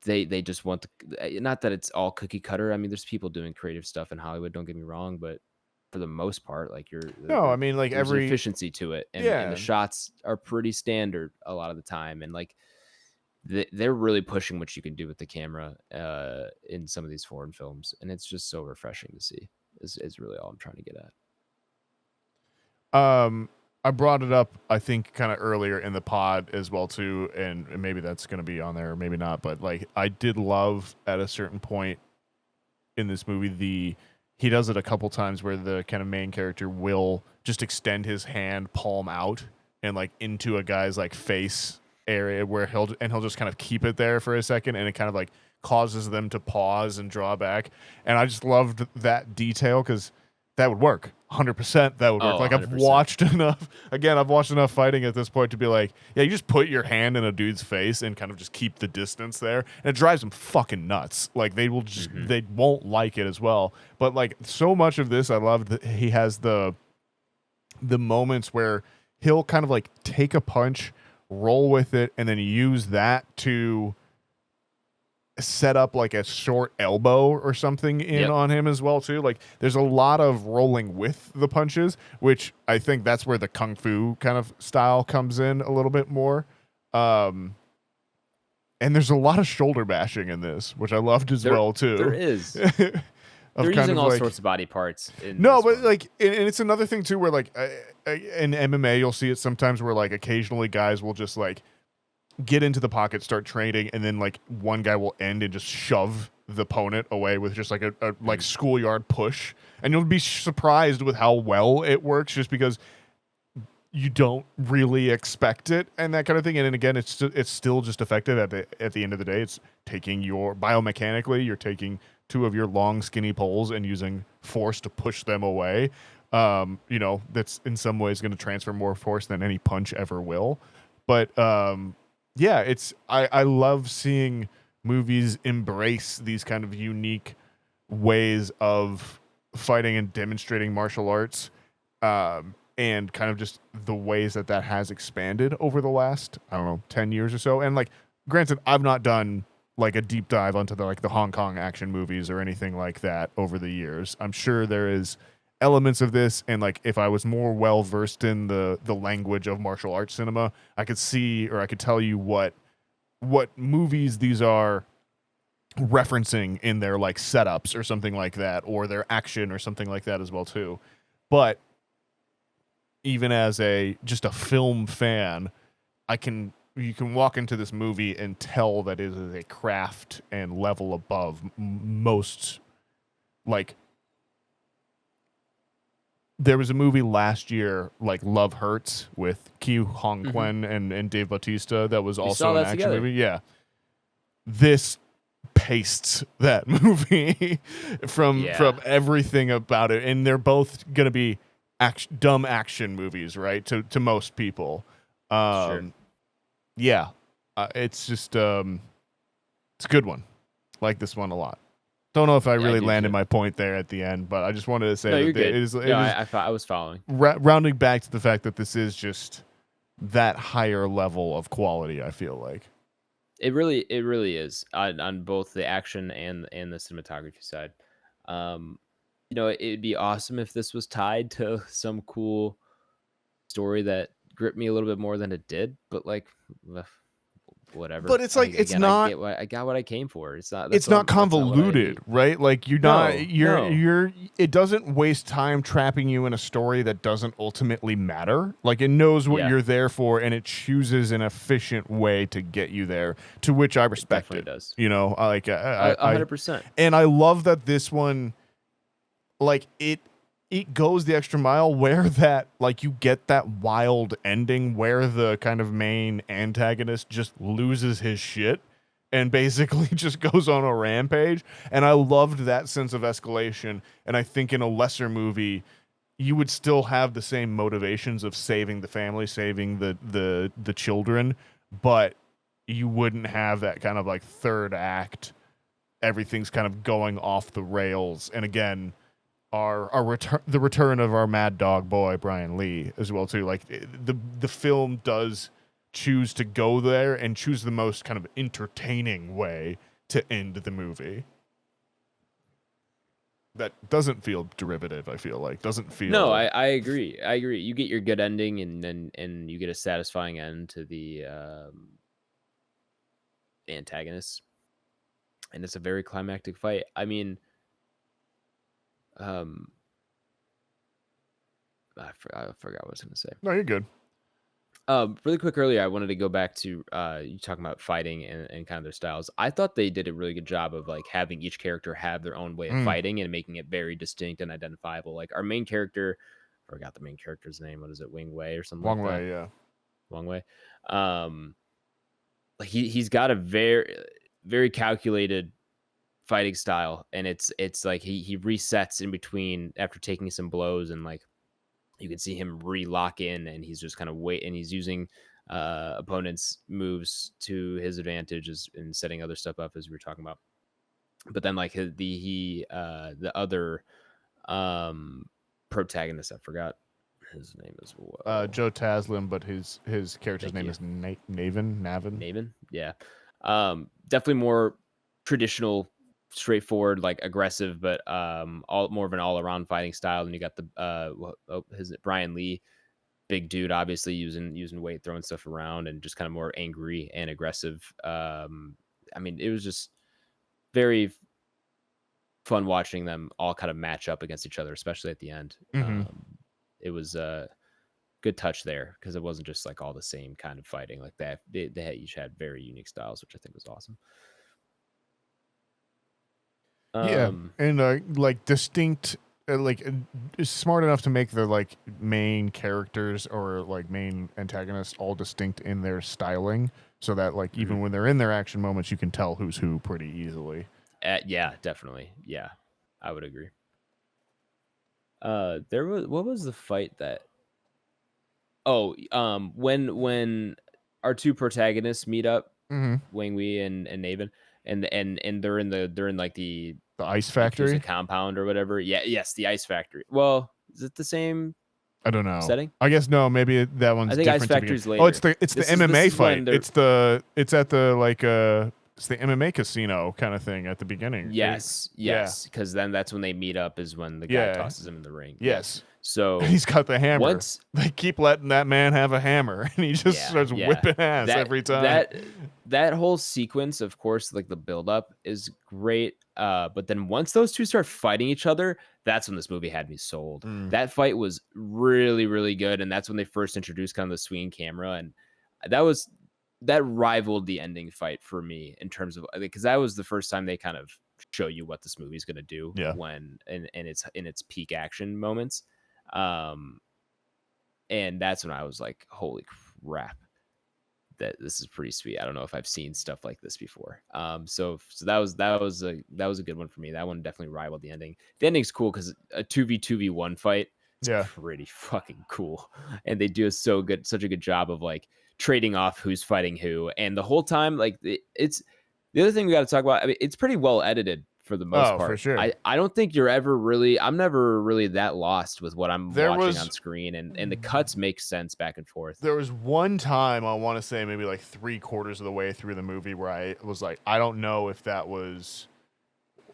They just want not that it's all cookie cutter. I mean, there's people doing creative stuff in Hollywood. Don't get me wrong, but for the most part, like No, I mean, like there's every efficiency to it, and Yeah. the shots are pretty standard a lot of the time, and like they're really pushing what you can do with the camera in some of these foreign films, and it's just so refreshing to see. Is really all I'm trying to get at. I brought it up, I think, kind of earlier in the pod as well too, and maybe that's going to be on there, or maybe not. But like, I did love at a certain point in this movie he does it a couple times where the kind of main character will just extend his hand palm out and like into a guy's like face area where he'll just kind of keep it there for a second, and it kind of like causes them to pause and draw back. And I just loved that detail because that would work. 100% that would work. Like 100%. I've watched enough fighting at this point to be like, yeah, you just put your hand in a dude's face and kind of just keep the distance there, and it drives them fucking nuts. Like they will just they won't like it as well. But like so much of this, I love that he has the moments where he'll kind of like take a punch, roll with it, and then use that to set up like a short elbow or something in on him as well too. Like there's a lot of rolling with the punches, which I think that's where the kung fu kind of style comes in a little bit more. And there's a lot of shoulder bashing in this, which I loved as well too. There is. They're using all sorts of body parts. No, but like, and it's another thing too, where like in MMA you'll see it sometimes where like occasionally guys will just like get into the pocket, start trading, and then like one guy will end and just shove the opponent away with just like a like schoolyard push, and you'll be surprised with how well it works just because you don't really expect it and that kind of thing. And then again, it's still just effective at the end of the day. It's taking your biomechanically, you're taking two of your long skinny poles and using force to push them away. That's in some ways going to transfer more force than any punch ever will. But yeah, I love seeing movies embrace these kind of unique ways of fighting and demonstrating martial arts, and kind of just the ways that has expanded over the last, 10 years or so. And like, granted, I've not done like a deep dive onto the Hong Kong action movies or anything like that over the years. I'm sure there is elements of this, and like if I was more well versed in the language of martial arts cinema, I could see, or I could tell you what movies these are referencing in their like setups or something like that, or their action or something like that as well too. But even as just a film fan, you can walk into this movie and tell that it is a craft and level above most. Like, there was a movie last year, like Love Hurts, with Ke Huy Quan and Dave Bautista, that was also an action movie. Yeah. This pastes that movie from everything about it. And they're both going to be dumb action movies, right? To most people. Sure. Yeah. It's just, it's a good one. Like this one a lot. Don't know if I really landed my point there at the end, but I just wanted to say that I was following. Rounding back to the fact that this is just that higher level of quality, I feel like. It really is on both the action and the cinematography side. It'd be awesome if this was tied to some cool story that gripped me a little bit more than it did, but like whatever. But it's like it's again, not. I got what I came for. It's not. It's not convoluted, right? Like No. you're. It doesn't waste time trapping you in a story that doesn't ultimately matter. Like it knows what you're there for, and it chooses an efficient way to get you there. To which I respect it. Does. You know, like 100%. And I love that this one, like it goes the extra mile where that like you get that wild ending where the kind of main antagonist just loses his shit and basically just goes on a rampage. And I loved that sense of escalation. And I think in a lesser movie, you would still have the same motivations of saving the family, saving the children, but you wouldn't have that kind of like third act. Everything's kind of going off the rails. And again, the return of our mad dog boy Brian Lee as well too. Like the film does choose to go there and choose the most kind of entertaining way to end the movie. That doesn't feel derivative. I feel like doesn't feel. No, I agree. I agree. You get your good ending, and you get a satisfying end to the antagonist, and it's a very climactic fight. I mean. I forgot what I was going to say. No, you're good. Really quick earlier, I wanted to go back to you talking about fighting and kind of their styles. I thought they did a really good job of like having each character have their own way of fighting and making it very distinct and identifiable. Like our main character, I forgot the main character's name. What is it? Wing Wei or something? Wong like Wei, yeah. Wong Wei. Like he's got a very, very calculated fighting style, and it's like he resets in between after taking some blows, and like you can see him re-lock in, and he's just kind of wait, and he's using opponents' moves to his advantage and setting other stuff up as we were talking about. But then like the other protagonist, I forgot his name as well. Joe Taslim, but his character's name is Navin. Yeah. Definitely more traditional, straightforward, like aggressive, but all more of an all-around fighting style. And you got the Brian Lee, big dude, obviously using weight, throwing stuff around, and just kind of more angry and aggressive. I mean, it was just very fun watching them all kind of match up against each other, especially at the end. It was a good touch there because it wasn't just like all the same kind of fighting like that. They each had very unique styles, which I think was awesome. Yeah, and like distinct, smart enough to make the like main characters or like main antagonists all distinct in their styling, so that like even when they're in their action moments, you can tell who's who pretty easily. Yeah, definitely. Yeah, I would agree. What was the fight that? Oh, when our two protagonists meet up, Wang Wei and Naven, and they're in like the ice factory compound or whatever. Yes, the ice factory. Well, is it the same? I don't know. Setting? I guess no. Maybe that one's. I think different ice factory's later. Oh, it's the MMA fight. It's at the like it's the MMA casino kind of thing at the beginning. Yes, because then that's when they meet up. Is when the guy tosses him in the ring. Yes. So he's got the hammer. They keep letting that man have a hammer, and he just starts whipping ass every time. That whole sequence, of course, like the buildup is great. But then once those two start fighting each other, that's when this movie had me sold. That fight was really, really good, and that's when they first introduced kind of the swinging camera, and that rivaled the ending fight for me in terms of, because that was the first time they kind of show you what this movie is going to do when in its peak action moments. And that's when I was like, holy crap, that this is pretty sweet. I don't know if I've seen stuff like this before. So that was a good one for me. That one definitely rivaled the ending. The ending's cool because a 2v1 fight is pretty fucking cool. And they do such a good job of like trading off who's fighting who. And the whole time, like it's the other thing we got to talk about. I mean, it's pretty well edited for the most part. For sure. I don't think I'm never really that lost with what I'm watching on screen, and the cuts make sense back and forth. There was one time, I want to say maybe like 3/4 of the way through the movie, where I was like, I don't know if that was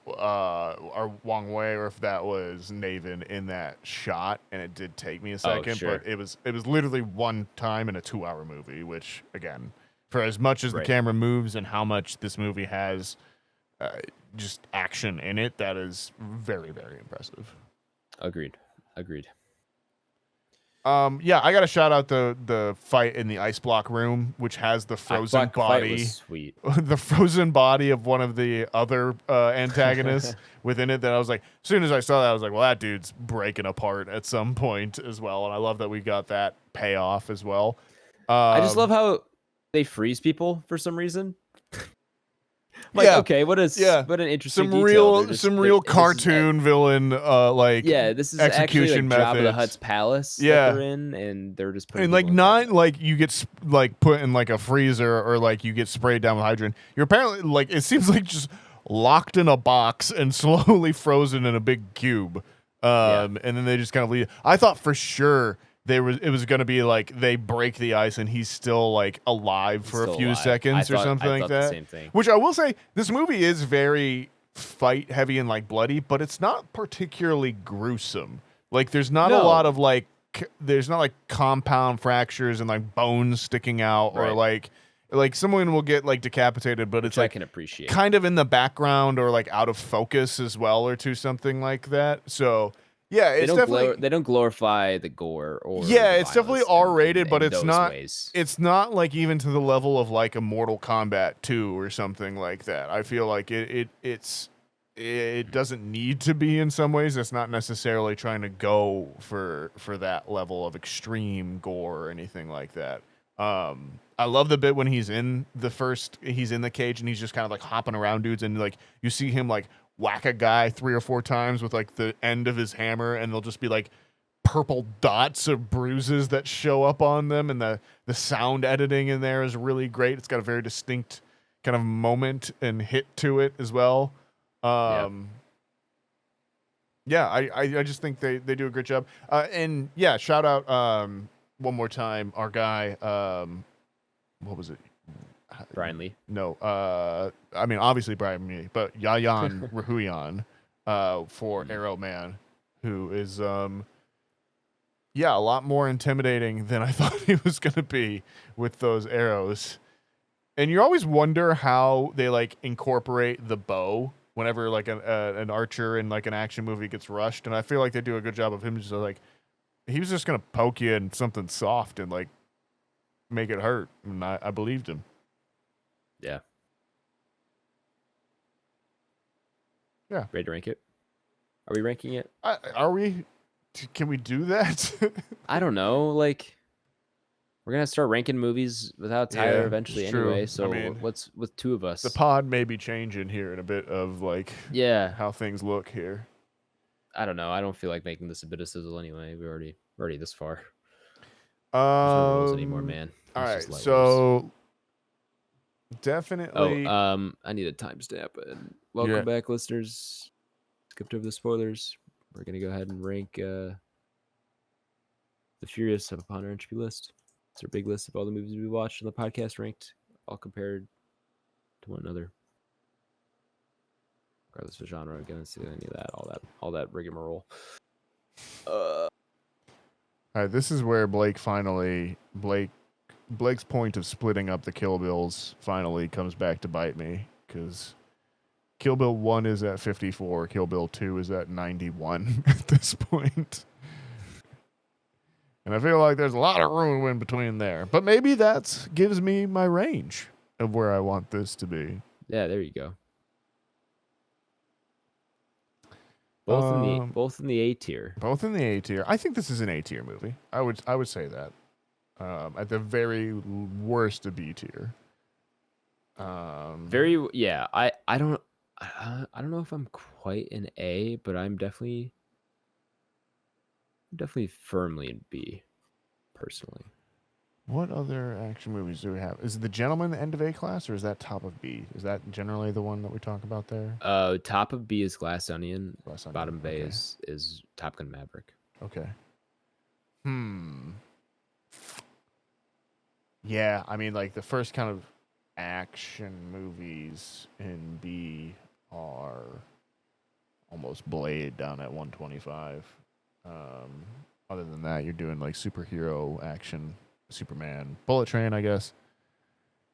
or Wong Wei or if that was Naven in that shot, and it did take me a second, sure. but it was literally one time in a 2-hour movie, which again, for as much as the camera moves and how much this movie has just action in it, that is very, very impressive. Agreed. Yeah, I gotta shout out the fight in the ice block room, which has the frozen body, sweet. the frozen body of one of the other antagonists within it. That I was like, as soon as I saw that, I was like, well, that dude's breaking apart at some point as well. And I love that we got that payoff as well. I just love how they freeze people for some reason. Okay, what an interesting detail. Some real cartoon villain this is execution actually like Jabba the methods. Hutt's palace that they're in, and they're just putting and like not like you get put in like a freezer or like you get sprayed down with hydrogen. You're apparently like, it seems like just locked in a box and slowly frozen in a big cube. And then they just kind of leave. I thought for sure it was going to be like they break the ice and he's still like alive for a few seconds or something like that. The same thing. Which I will say, this movie is very fight heavy and like bloody, but it's not particularly gruesome. Like there's not a lot of like there's not like compound fractures and like bones sticking out or like someone will get like decapitated, but it's like I can appreciate kind of in the background or like out of focus as well or to something like that. So yeah, it's definitely they don't glorify the gore or it's definitely R-rated, but it's not it's not like even to the level of like a Mortal Kombat 2 or something like that. I feel like it doesn't need to be in some ways. It's not necessarily trying to go for that level of extreme gore or anything like that. I love the bit when he's in the cage and he's just kind of like hopping around dudes and like you see him like whack a guy 3 or 4 times with like the end of his hammer and they'll just be like purple dots of bruises that show up on them, and the sound editing in there is really great. It's got a very distinct kind of moment and hit to it as well. I just think they do a great job. And yeah, shout out one more time our guy, what was it? Brian Lee. No, I mean obviously Brian Lee, but Yayan Rahuyan for Arrow Man, who is a lot more intimidating than I thought he was gonna be with those arrows. And you always wonder how they like incorporate the bow whenever like an archer in like an action movie gets rushed, and I feel like they do a good job of him just like he was just gonna poke you in something soft and like make it hurt, and I believed him. Yeah. Ready to rank it? Are we ranking it? Are we? Can we do that? I don't know. Like, we're gonna start ranking movies without Tyler eventually anyway. So I mean, what's with 2 of us? The pod may be changing here in a bit of like how things look here. I don't know. I don't feel like making this a bit of sizzle anyway. We're already this far. There's no rules anymore, man. All right, so definitely. I need a timestamp. And welcome back, listeners. Skipped over the spoilers. We're gonna go ahead and rank The Furious up upon our Entropy list. It's our big list of all the movies we watched on the podcast, ranked all compared to one another, regardless of genre. I'm gonna see any of that, all that rigmarole. All right, this is where Blake's point of splitting up the Kill Bills finally comes back to bite me, because Kill Bill 1 is at 54, Kill Bill 2 is at 91 at this point. And I feel like there's a lot of room in between there. But maybe that gives me my range of where I want this to be. Yeah, there you go. Both in the A tier. Both in the A tier. I think this is an A tier movie. I would say that. At the very worst, a B tier. I don't know if I'm quite an A, but I'm definitely firmly in B, personally. What other action movies do we have? Is The Gentleman the end of A class, or is that top of B? Is that generally the one that we talk about there? Top of B is Glass Onion. Bottom of A is Top Gun Maverick. Okay. Yeah, I mean, like the first kind of action movies in B are almost Blade down at 125. Other than that, you're doing like superhero action, Superman, Bullet Train, I guess.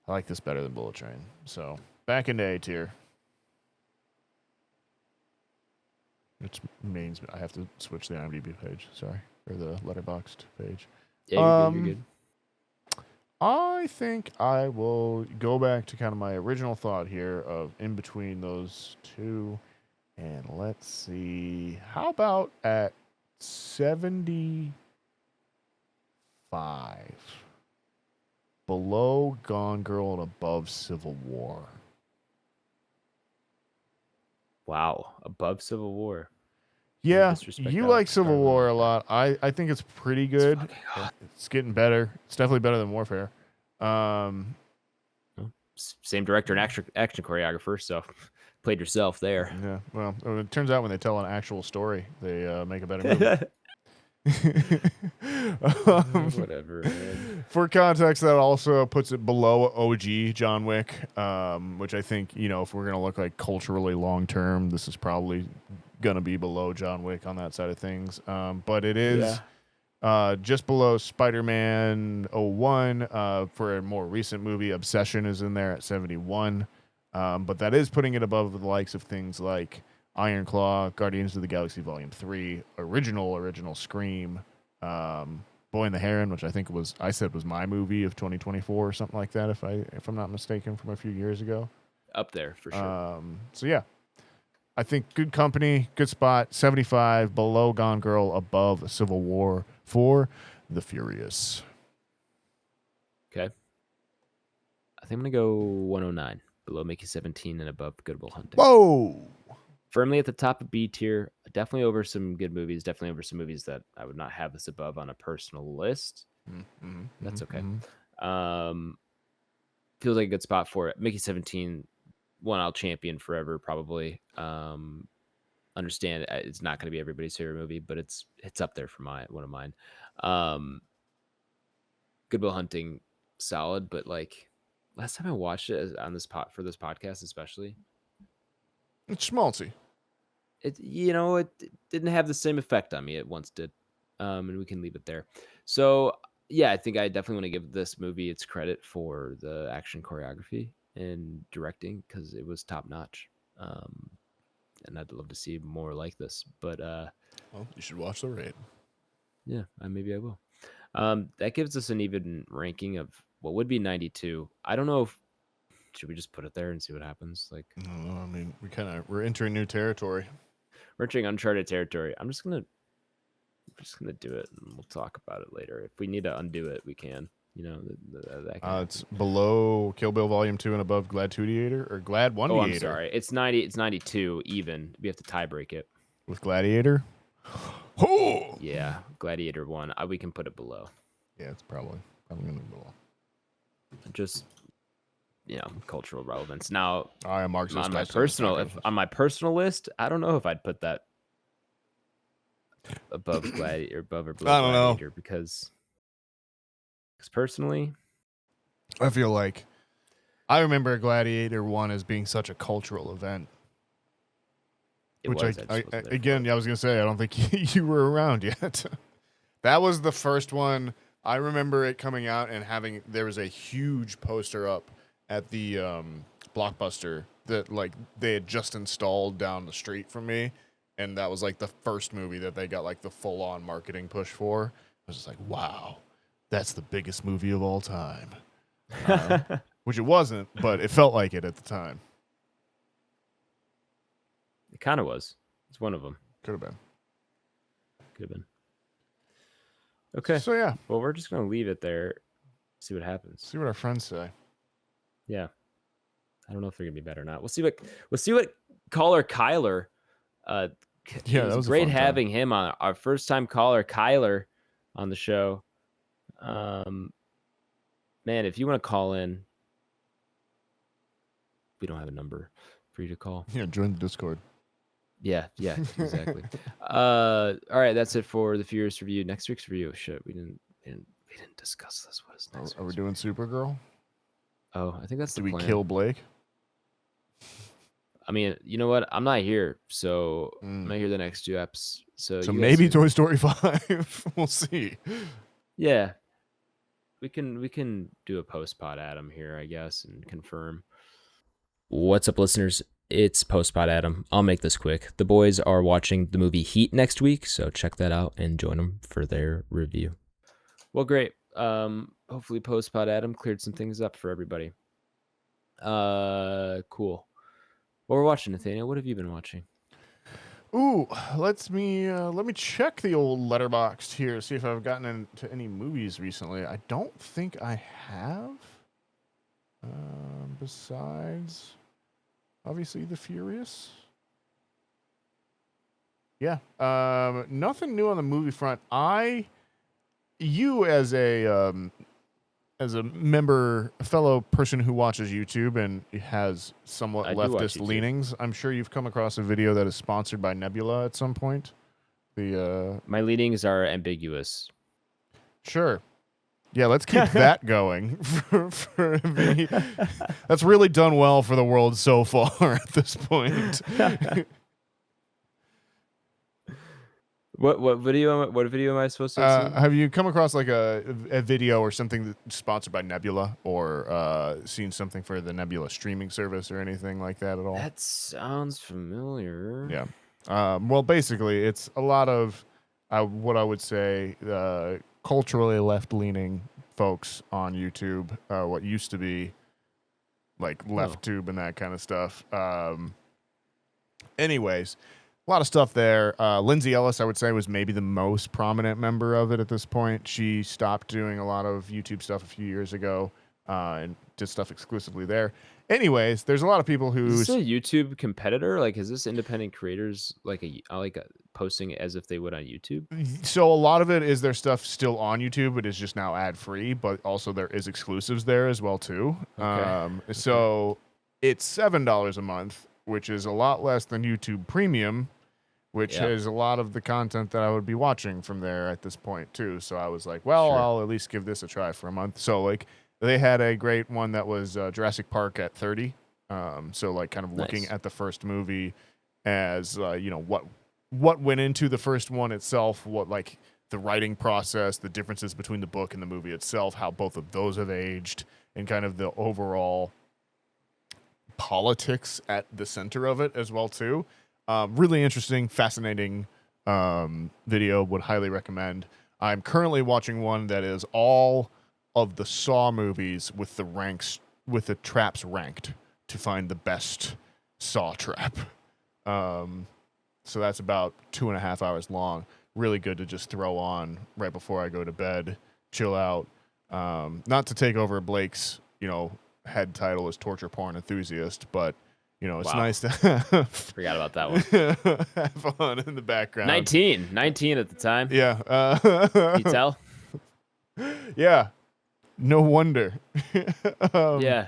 I like this better than Bullet Train. So back into A tier. Which means I have to switch the IMDb page. Sorry, or the Letterboxd page. Yeah, you're good. I think I will go back to kind of my original thought here of in between those two. And let's see. How about at 75? Below Gone Girl and above Civil War. Wow, above Civil War. Yeah, you like Civil War a lot. I think it's pretty good. It's getting better. It's definitely better than Warfare. Same director and action choreographer, so played yourself there. Yeah, well, it turns out when they tell an actual story, they make a better movie. Whatever, man. For context, that also puts it below OG John Wick, which I think, if we're going to look like culturally long-term, this is probably going to be below John Wick on that side of things. But it is just below Spider-Man 01. For a more recent movie, Obsession is in there at 71. But that is putting it above the likes of things like Iron Claw, Guardians of the Galaxy Volume 3, original Scream, Boy and the Heron, which I think was my movie of 2024 or something like that, if I'm not mistaken, from a few years ago. Up there for sure. So yeah, I think good company, good spot. 75 below Gone Girl, above Civil War for The Furious. Okay, I think I'm gonna go 109 below Mickey 17 and above Good Will Hunting. Whoa. Firmly at the top of B tier, definitely over some good movies, definitely over some movies that I would not have this above on a personal list. That's okay. Feels like a good spot for it. Mickey 17, one I'll champion forever, probably. Understand it's not going to be everybody's favorite movie, but it's up there for one of mine. Good Will Hunting, solid, but like last time I watched it on this for this podcast, especially. It's schmaltzy. It didn't have the same effect on me it once did, and we can leave it there. So yeah, I think I definitely want to give this movie its credit for the action choreography and directing because it was top notch, and I'd love to see more like this. But well, you should watch The Raid. Yeah, maybe I will. That gives us an even ranking of what would be 92. I don't know if. Should we just put it there and see what happens? Like, no, I mean, we're entering new territory. We're entering uncharted territory. I'm just gonna do it, and we'll talk about it later. If we need to undo it, we can. It's below Kill Bill Volume 2 and above Gladiator or Glad 1. Oh, I'm sorry. It's 90. It's 92 even. We have to tie break it with Gladiator. Oh yeah, Gladiator 1. We can put it below. Yeah, it's probably gonna be below. Just. Cultural relevance. Now, on my personal list, I don't know if I'd put that above Gladiator, above or below I don't Gladiator, know. because personally, I feel like I remember Gladiator 1 as being such a cultural event. I was gonna say I don't think you were around yet. That was the first one. I remember it coming out and there was a huge poster up at the Blockbuster that like they had just installed down the street from me, and that was like the first movie that they got like the full-on marketing push for. I was just like, wow, that's the biggest movie of all time. Which it wasn't, but it felt like it at the time. It kind of was. It's one of them. Could have been. Okay. So yeah. Well, we're just gonna leave it there. See what happens. See what our friends say. Yeah. I don't know if they're gonna be better or not. We'll see what caller Kyler. Yeah, it was great having him on our first time caller Kyler on the show. Man, if you want to call in, we don't have a number for you to call. Yeah, join the Discord. Yeah, exactly. All right, that's it for the Furious review. Next week's review. Shit, we didn't discuss this. What is next? Are we doing Supergirl? Oh, I think that's the plan. plan. Do we kill Blake? I mean, you know what? I'm not here, so I'm not here the next 2 eps. So So you guys maybe can- Toy Story 5. We'll see. Yeah, we can do a post pod Adam here, I guess, and confirm. What's up, listeners? It's post pod Adam. I'll make this quick. The boys are watching the movie Heat next week, so check that out and join them for their review. Well, great. Hopefully post pod Adam cleared some things up for everybody. Cool. What we're watching, Nathaniel? What have you been watching? Ooh, let me check the old Letterboxd here, see if I've gotten into any movies recently. I don't think I have. Besides, obviously, The Furious. Yeah. Nothing new on the movie front. You as a member, a fellow person who watches YouTube and has somewhat leftist leanings, I'm sure you've come across a video that is sponsored by Nebula at some point. My leanings are ambiguous. Sure. Yeah, let's keep that going. For me. That's really done well for the world so far at this point. What video am I supposed to have seen? Have you come across like a video or something that's sponsored by Nebula, or seen something for the Nebula streaming service or anything like that at all? That sounds familiar. Yeah. Well, basically, it's a lot of what I would say culturally left-leaning folks on YouTube. What used to be like left tube and that kind of stuff. Anyways. A lot of stuff there. Lindsay Ellis, I would say, was maybe the most prominent member of it at this point. She stopped doing a lot of YouTube stuff a few years ago and did stuff exclusively there. Anyways, there's a lot of people who... Is this a YouTube competitor? Like, is this independent creators posting as if they would on YouTube? So a lot of it is their stuff still on YouTube, but it's just now ad-free, but also there is exclusives there as well, too. Okay. So it's $7 a month, which is a lot less than YouTube Premium, which has a lot of the content that I would be watching from there at this point, too. So I was like, well, Sure. I'll at least give this a try for a month. So, like, they had a great one that was Jurassic Park at 30. So, like, kind of looking at the first movie as, what went into the first one itself, what, like, the writing process, the differences between the book and the movie itself, how both of those have aged, and kind of the overall politics at the center of it as well, too. Really interesting, fascinating video. Would highly recommend. I'm currently watching one that is all of the Saw movies with the traps ranked to find the best Saw trap. So that's about 2.5 hours long. Really good to just throw on right before I go to bed, chill out. Not to take over Blake's, head title as torture porn enthusiast, but it's nice to Forgot about that one. have fun in the background. 19 at the time. Yeah. Can you tell? Yeah. No wonder. Yeah.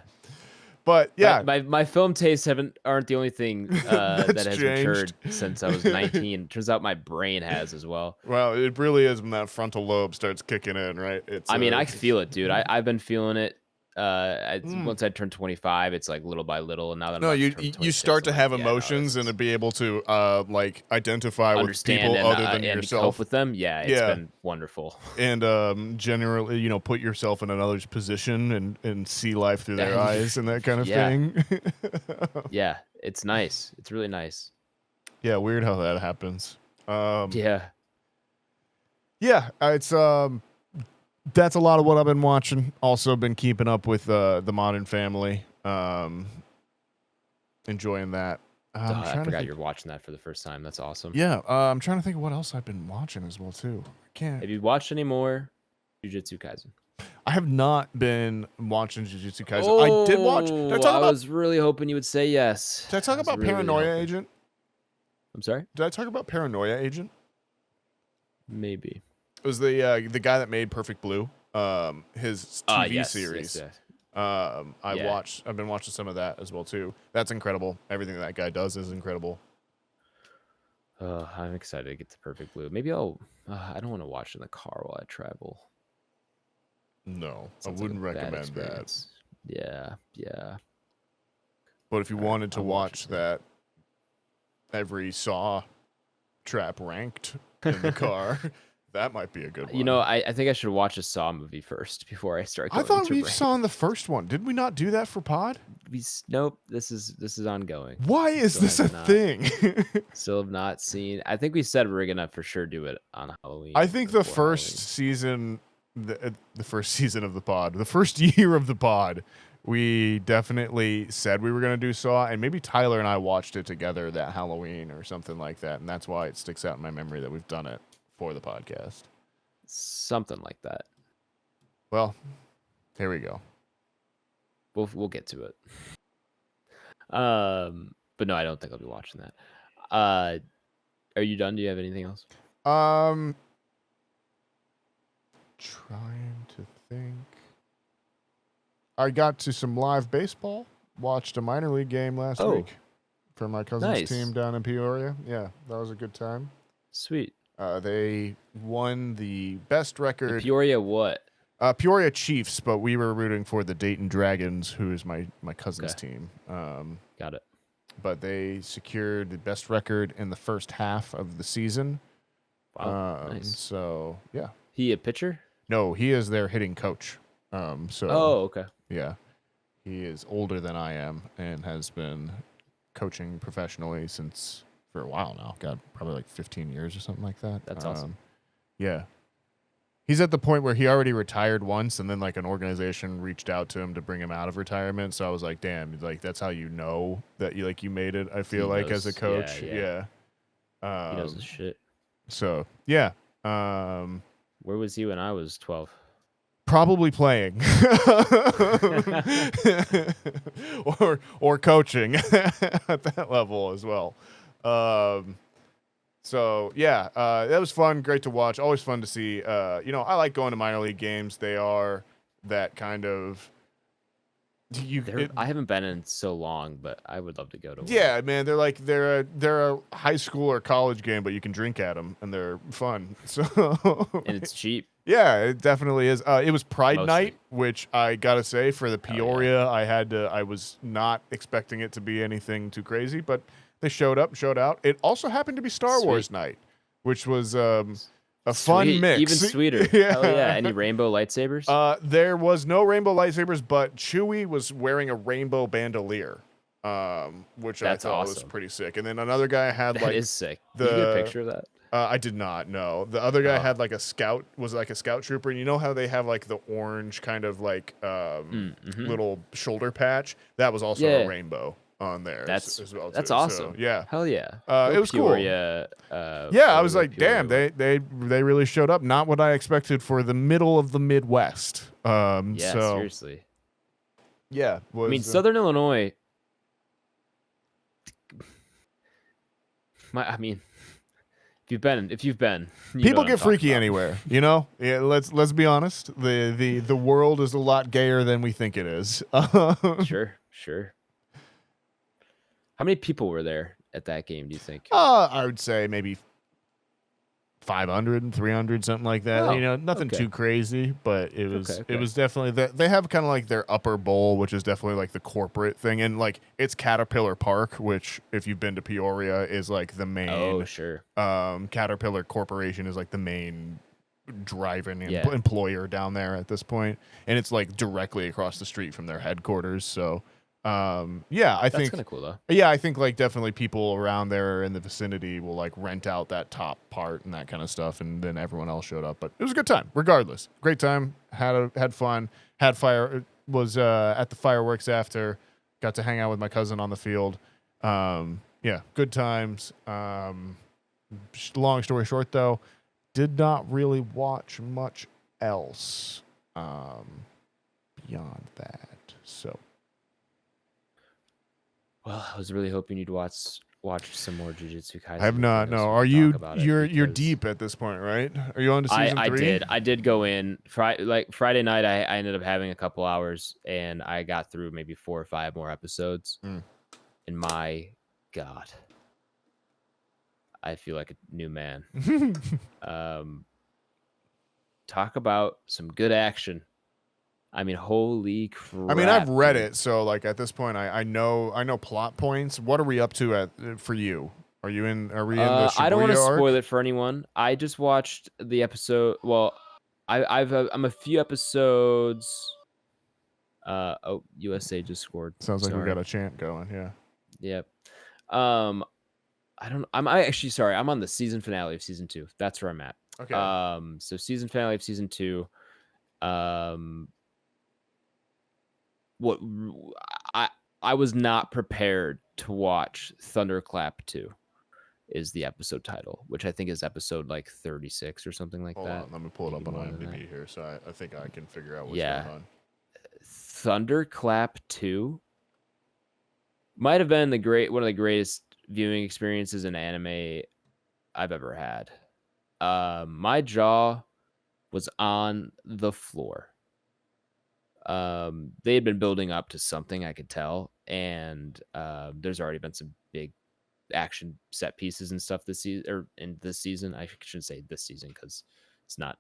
But yeah, my film tastes aren't the only thing that has changed. matured since I was 19. Turns out my brain has as well. Well, it really is when that frontal lobe starts kicking in, right? I feel it, dude. I've been feeling it. Once I turned 25, it's like little by little, and now that you start to have emotions and to be able to identify with people other than yourself, cope with them. Yeah, it's been wonderful. And generally, put yourself in another's position and see life through their eyes and that kind of thing. Yeah, it's nice. It's really nice. Yeah, weird how that happens. Yeah, it's that's a lot of what I've been watching. Also been keeping up with the Modern Family. Enjoying that. I forgot you're watching that for the first time. That's awesome. Yeah, I'm trying to think of what else I've been watching as well too. Have you watched any more Jujutsu Kaisen? I have not been watching Jujutsu Kaisen. I did watch. I was really hoping you would say yes. Did I talk about Paranoia Agent? I'm sorry? Did I talk about Paranoia Agent? Maybe. It was the guy that made Perfect Blue, his TV series. Yes. I've been watching some of that as well too. That's incredible. Everything that guy does is incredible. I'm excited to get to Perfect Blue. Maybe I don't want to watch in the car while I travel. No, Sounds I wouldn't like a bad recommend that. experience. Yeah. But if you wanted to I'll watch it. that, every Saw trap ranked in the car, that might be a good one. You know, I think I should watch a Saw movie first before I start going I thought to we rank. saw in the first one. Did we not do that for pod? Nope. This is ongoing. Why is this a thing? Still have not seen. I think we said we're gonna for sure do it on Halloween. I think the first season, the first season of the pod, the first year of the pod, we definitely said we were gonna do Saw, and maybe Tyler and I watched it together that Halloween or something like that, and that's why it sticks out in my memory that we've done it for the podcast. Something like that. Well, here we go. We'll get to it. But no, I don't think I'll be watching that. Are you done? Do you have anything else? Trying to think. I got to some live baseball. Watched a minor league game last week for my cousin's team down in Peoria. Yeah, that was a good time. Sweet. They won the best record. The Peoria what? Peoria Chiefs, but we were rooting for the Dayton Dragons, who is my cousin's team. Got it. But they secured the best record in the first half of the season. Wow, nice. So, yeah. He a pitcher? No, he is their hitting coach. Okay. Yeah. He is older than I am and has been coaching professionally for a while now. God, probably like 15 years or something like that. That's awesome. Yeah. He's at the point where he already retired once, and then like an organization reached out to him to bring him out of retirement. So I was like, damn, like that's how you know that you made it. I feel like as a coach, yeah. He knows his shit. So yeah. Where was he when I was 12? Probably playing, or coaching at that level as well. So yeah, that was fun. Great to watch. Always fun to see. I like going to minor league games. They are that kind of. I haven't been in so long, but I would love to go to one. Yeah, man, they're a high school or college game, but you can drink at them and they're fun. So and it's cheap. Yeah, it definitely is. It was Pride Mostly. Night, which I gotta say for the Peoria, I was not expecting it to be anything too crazy, but they showed out. It also happened to be Star Wars night, which was a fun mix. Even sweeter. Yeah. Hell yeah. Any rainbow lightsabers? There was no rainbow lightsabers, but Chewie was wearing a rainbow bandolier, which I thought was pretty sick. And then another guy had that is sick. Did you get a picture of that? I did not, no. The other guy had like a scout trooper, and you know how they have like the orange kind of like little shoulder patch? That was also a rainbow on there as well. That's too. awesome. So, yeah. Hell yeah. It was Peoria, cool. I was like, damn, they really showed up. Not what I expected for the middle of the Midwest. Seriously. Yeah. Southern Illinois. If you've been, people get freaky anywhere, Yeah, let's be honest. The world is a lot gayer than we think it is. Sure. How many people were there at that game, do you think? I would say maybe 500 and 300, something like that. Nothing too crazy, but it was definitely that they have kind of like their upper bowl, which is definitely like the corporate thing, and like it's Caterpillar Park, which if you've been to Peoria is like the main. Oh, sure. Caterpillar Corporation is like the main driving employer down there at this point, and it's like directly across the street from their headquarters. So. I think that's kind of cool though. Yeah, I think like definitely people around there in the vicinity will like rent out that top part and that kind of stuff, and then everyone else showed up. But it was a good time, regardless. Great time. Had fun. Had fire. Was at the fireworks after. Got to hang out with my cousin on the field. Good times. Long story short, though, did not really watch much else beyond that. So. Well, I was really hoping you'd watch some more Jujutsu Kaisen. I have not. No, are you? You're deep at this point, right? Are you on to season 3? I did go in Friday night. I ended up having a couple hours, and I got through maybe 4 or 5 more episodes. And my God, I feel like a new man. Talk about some good action. I mean, holy crap! I mean, I've read dude. it, so like at this point, I know plot points. What are we up to for you? Are we in the Shibuya I don't want to arc? spoil it for anyone. I just watched the episode. Well, I'm a few episodes. Oh, USA just scored. Sounds like we Sorry. got a chant going. Yeah. Yep. I actually sorry. I'm on the season finale of season 2. That's where I'm at. Okay. So season finale of season 2. What I was not prepared to watch Thunderclap 2 is the episode title, which I think is episode like 36 or something like Hold that. on, let me pull it up Maybe on more than IMDb that. here, so I think I can figure out what's Yeah. going on. Thunderclap 2 might have been one of the greatest viewing experiences in anime I've ever had. My jaw was on the floor. They had been building up to something, I could tell, and there's already been some big action set pieces and stuff this season, or in this season. I shouldn't say this season because it's not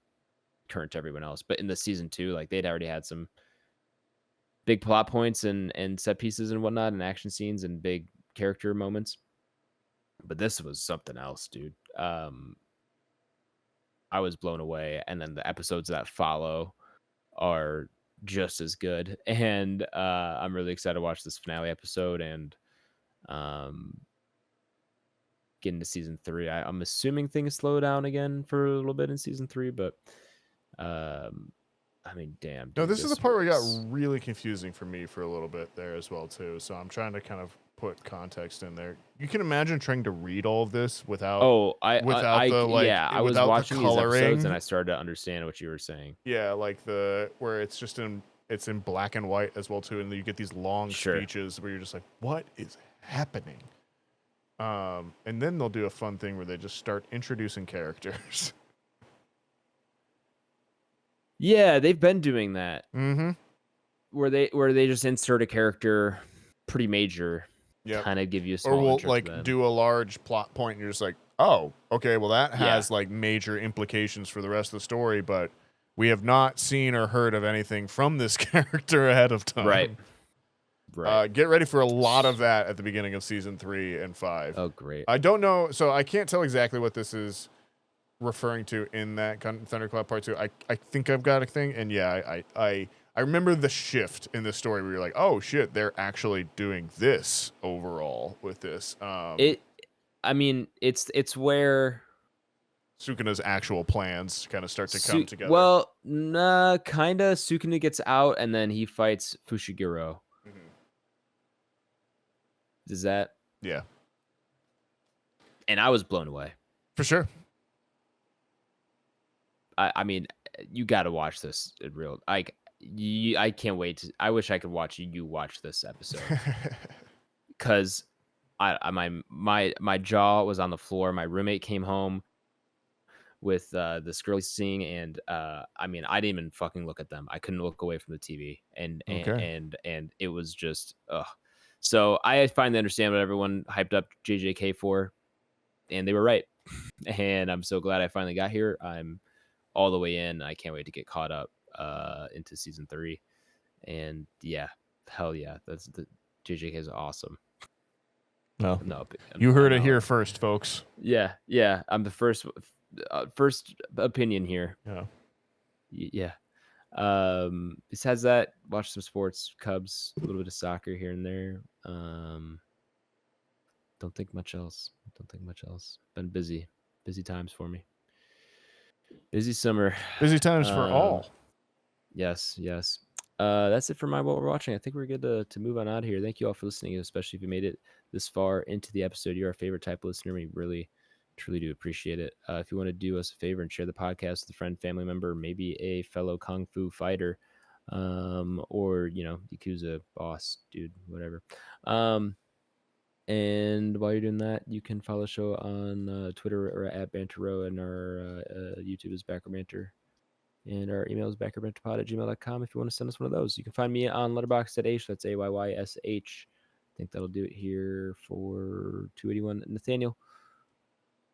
current to everyone else, but in the season 2, like they'd already had some big plot points and set pieces and whatnot, and action scenes and big character moments. But this was something else, dude. I was blown away, and then the episodes that follow are just as good. And I'm really excited to watch this finale episode and get into season 3. I'm assuming things slow down again for a little bit in season 3, but I mean, damn. No, Dude, this is the part where it got really confusing for me for a little bit there as well too. So I'm trying to kind of put context in there. You can imagine trying to read all of this without. I was watching these episodes and I started to understand what you were saying. Yeah, like where it's just it's in black and white as well too, and you get these long speeches where you're just like, what is happening? And then they'll do a fun thing where they just start introducing characters. Yeah, they've been doing that. Mm-hmm. Where they just insert a character pretty major, kind of give you a small or we'll intro like to them. do a large plot point and you're just like, oh, okay, well that has like major implications for the rest of the story, but we have not seen or heard of anything from this character ahead of time. Right. Get ready for a lot of that at the beginning of season 3 and 5. Oh, great. I don't know, so I can't tell exactly what this is referring to in that Thunderclap Part 2. I think I've got a thing, and yeah, I remember the shift in the story where you're like, oh shit, they're actually doing this overall with this. It's where Sukuna's actual plans kind of start to come together. Well, nah, kind of. Sukuna gets out, and then he fights Fushiguro. Mm-hmm. Is that? Yeah. And I was blown away. For sure. I mean, you got to watch this in real. I can't wait I wish I could watch you watch this episode because my jaw was on the floor. My roommate came home with this girl seeing, and I mean, I didn't even fucking look at them. I couldn't look away from the TV, and it was just So I finally understand what everyone hyped up JJK for, and they were right. And I'm so glad I finally got here. I'm all the way in. I can't wait to get caught up into season 3. And yeah, hell yeah, the JJK is awesome. No, you heard it here first, folks. Yeah, I'm the first opinion here. Yeah. Besides that, watch some sports, Cubs, a little bit of soccer here and there. Don't think much else. Been busy times for me. Busy summer. Busy times for all. Yes. That's it for what we're watching. I think we're good to move on out of here. Thank you all for listening, especially if you made it this far into the episode. You're our favorite type of listener. We really, truly do appreciate it. If you want to do us a favor and share the podcast with a friend, family member, maybe a fellow kung fu fighter, or Yakuza boss, dude, whatever. And while you're doing that, you can follow the show on Twitter or at Banter Row, and our YouTube is Back Row Banter. And our email is backrowbanterpod@gmail.com if you want to send us one of those. You can find me on Letterboxd at H. That's AYYSH. I think that'll do it here for 281. Nathaniel,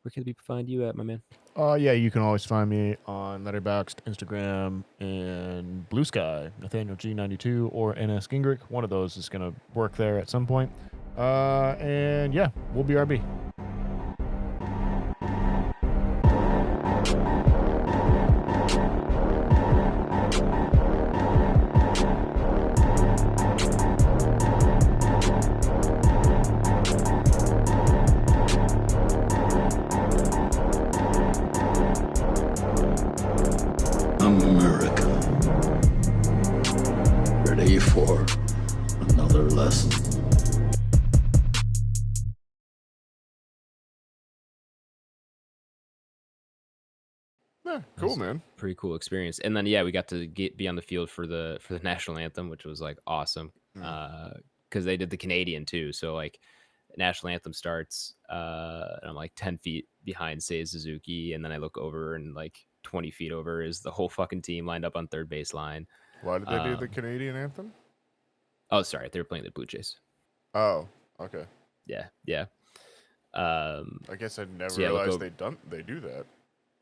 where can the people find you at, my man? Yeah, you can always find me on Letterboxd, Instagram, and Blue Sky, Nathaniel G92 or NS Gingrich. One of those is going to work there at some point. And yeah, we'll be RB. America. Ready for another lesson. Yeah, cool, man. Pretty cool experience. And then yeah, we got to be on the field for the national anthem, which was like awesome. Because they did the Canadian too. So like national anthem starts, and I'm like 10 feet behind Seiya Suzuki, and then I look over and like 20 feet over is the whole fucking team lined up on third base line. Why did they do the Canadian anthem? Oh, sorry, they were playing the Blue Jays. Oh, okay. Yeah. I guess I never realized they do that.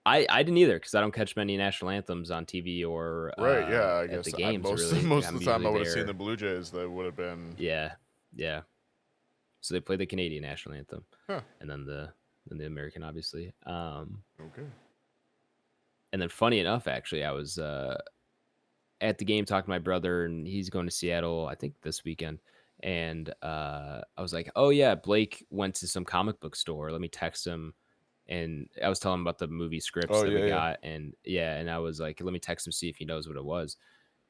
I didn't either because I don't catch many national anthems on TV or right. Yeah, I at guess the games. most really. of the time I would have there. seen the Blue Jays. That would have been Yeah. So they played the Canadian national anthem, huh. and then the American, obviously. Okay. And then, funny enough, actually, I was at the game talking to my brother, and he's going to Seattle, I think, this weekend. And I was like, "Oh yeah, Blake went to some comic book store. Let me text him." And I was telling him about the movie scripts that we got, and I was like, "Let me text him, see if he knows what it was."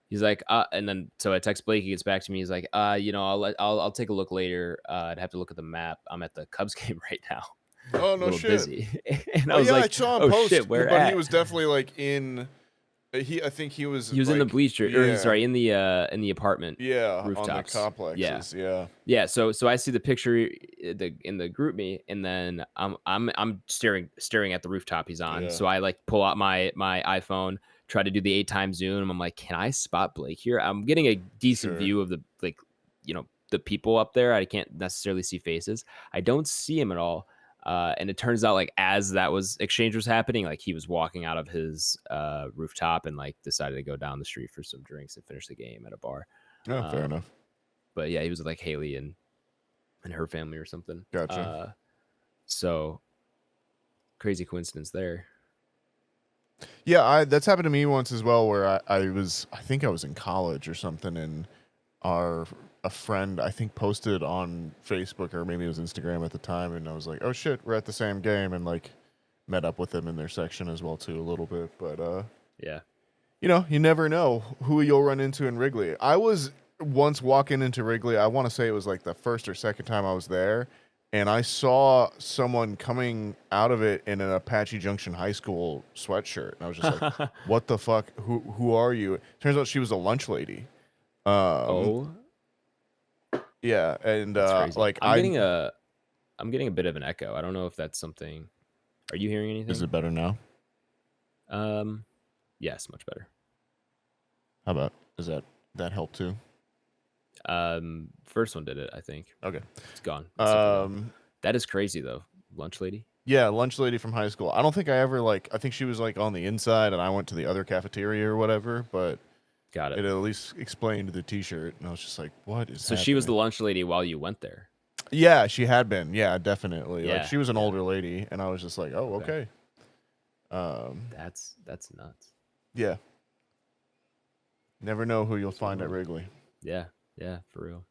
He's like, and then so I text Blake. He gets back to me. He's like, I'll take a look later. I'd have to look at the map. I'm at the Cubs game right now. Oh no, a little shit. Busy. And I was I like, saw him post, shit, where but at? he was definitely like in. I think he was. He was like, in the bleacher, or sorry, in the apartment. Yeah, rooftops. On the complexes. Yeah. So I see the picture in the group me, and then I'm staring at the rooftop he's on. Yeah. So I like pull out my iPhone, try to do the 8x zoom. I'm like, can I spot Blake here? I'm getting a decent view of the the people up there. I can't necessarily see faces. I don't see him at all. And it turns out, like, as that exchange was happening, like, he was walking out of his rooftop and like decided to go down the street for some drinks and finish the game at a bar. Yeah, fair enough. But yeah, he was with like Haley and her family or something. Gotcha. So crazy coincidence there. Yeah, that's happened to me once as well, where I think I was in college or something, and a friend, I think, posted on Facebook, or maybe it was Instagram at the time, and I was like, oh shit, we're at the same game, and like met up with them in their section as well too a little bit. But yeah, you never know who you'll run into in Wrigley. I was once walking into Wrigley, I want to say it was like the first or second time I was there, and I saw someone coming out of it in an Apache Junction High School sweatshirt, and I was just like, what the fuck, who are you? Turns out she was a lunch lady. Yeah, and like I'm getting a bit of an echo. I don't know if that's something. Are you hearing anything? Is it better now? Yes, much better. How about does that help too? First one did it, I think. Okay, it's gone. That is crazy though. Lunch lady. Yeah, lunch lady from high school. I don't think I ever I think she was like on the inside, and I went to the other cafeteria or whatever, but. Got it. It at least explained the T-shirt, and I was just like, "What is?" So she was the lunch lady while you went there. Yeah, she had been. Yeah, definitely. Yeah, like she was an older lady, and I was just like, "Oh, okay." That's nuts. Yeah. Never know who you'll find at Wrigley. Yeah, for real.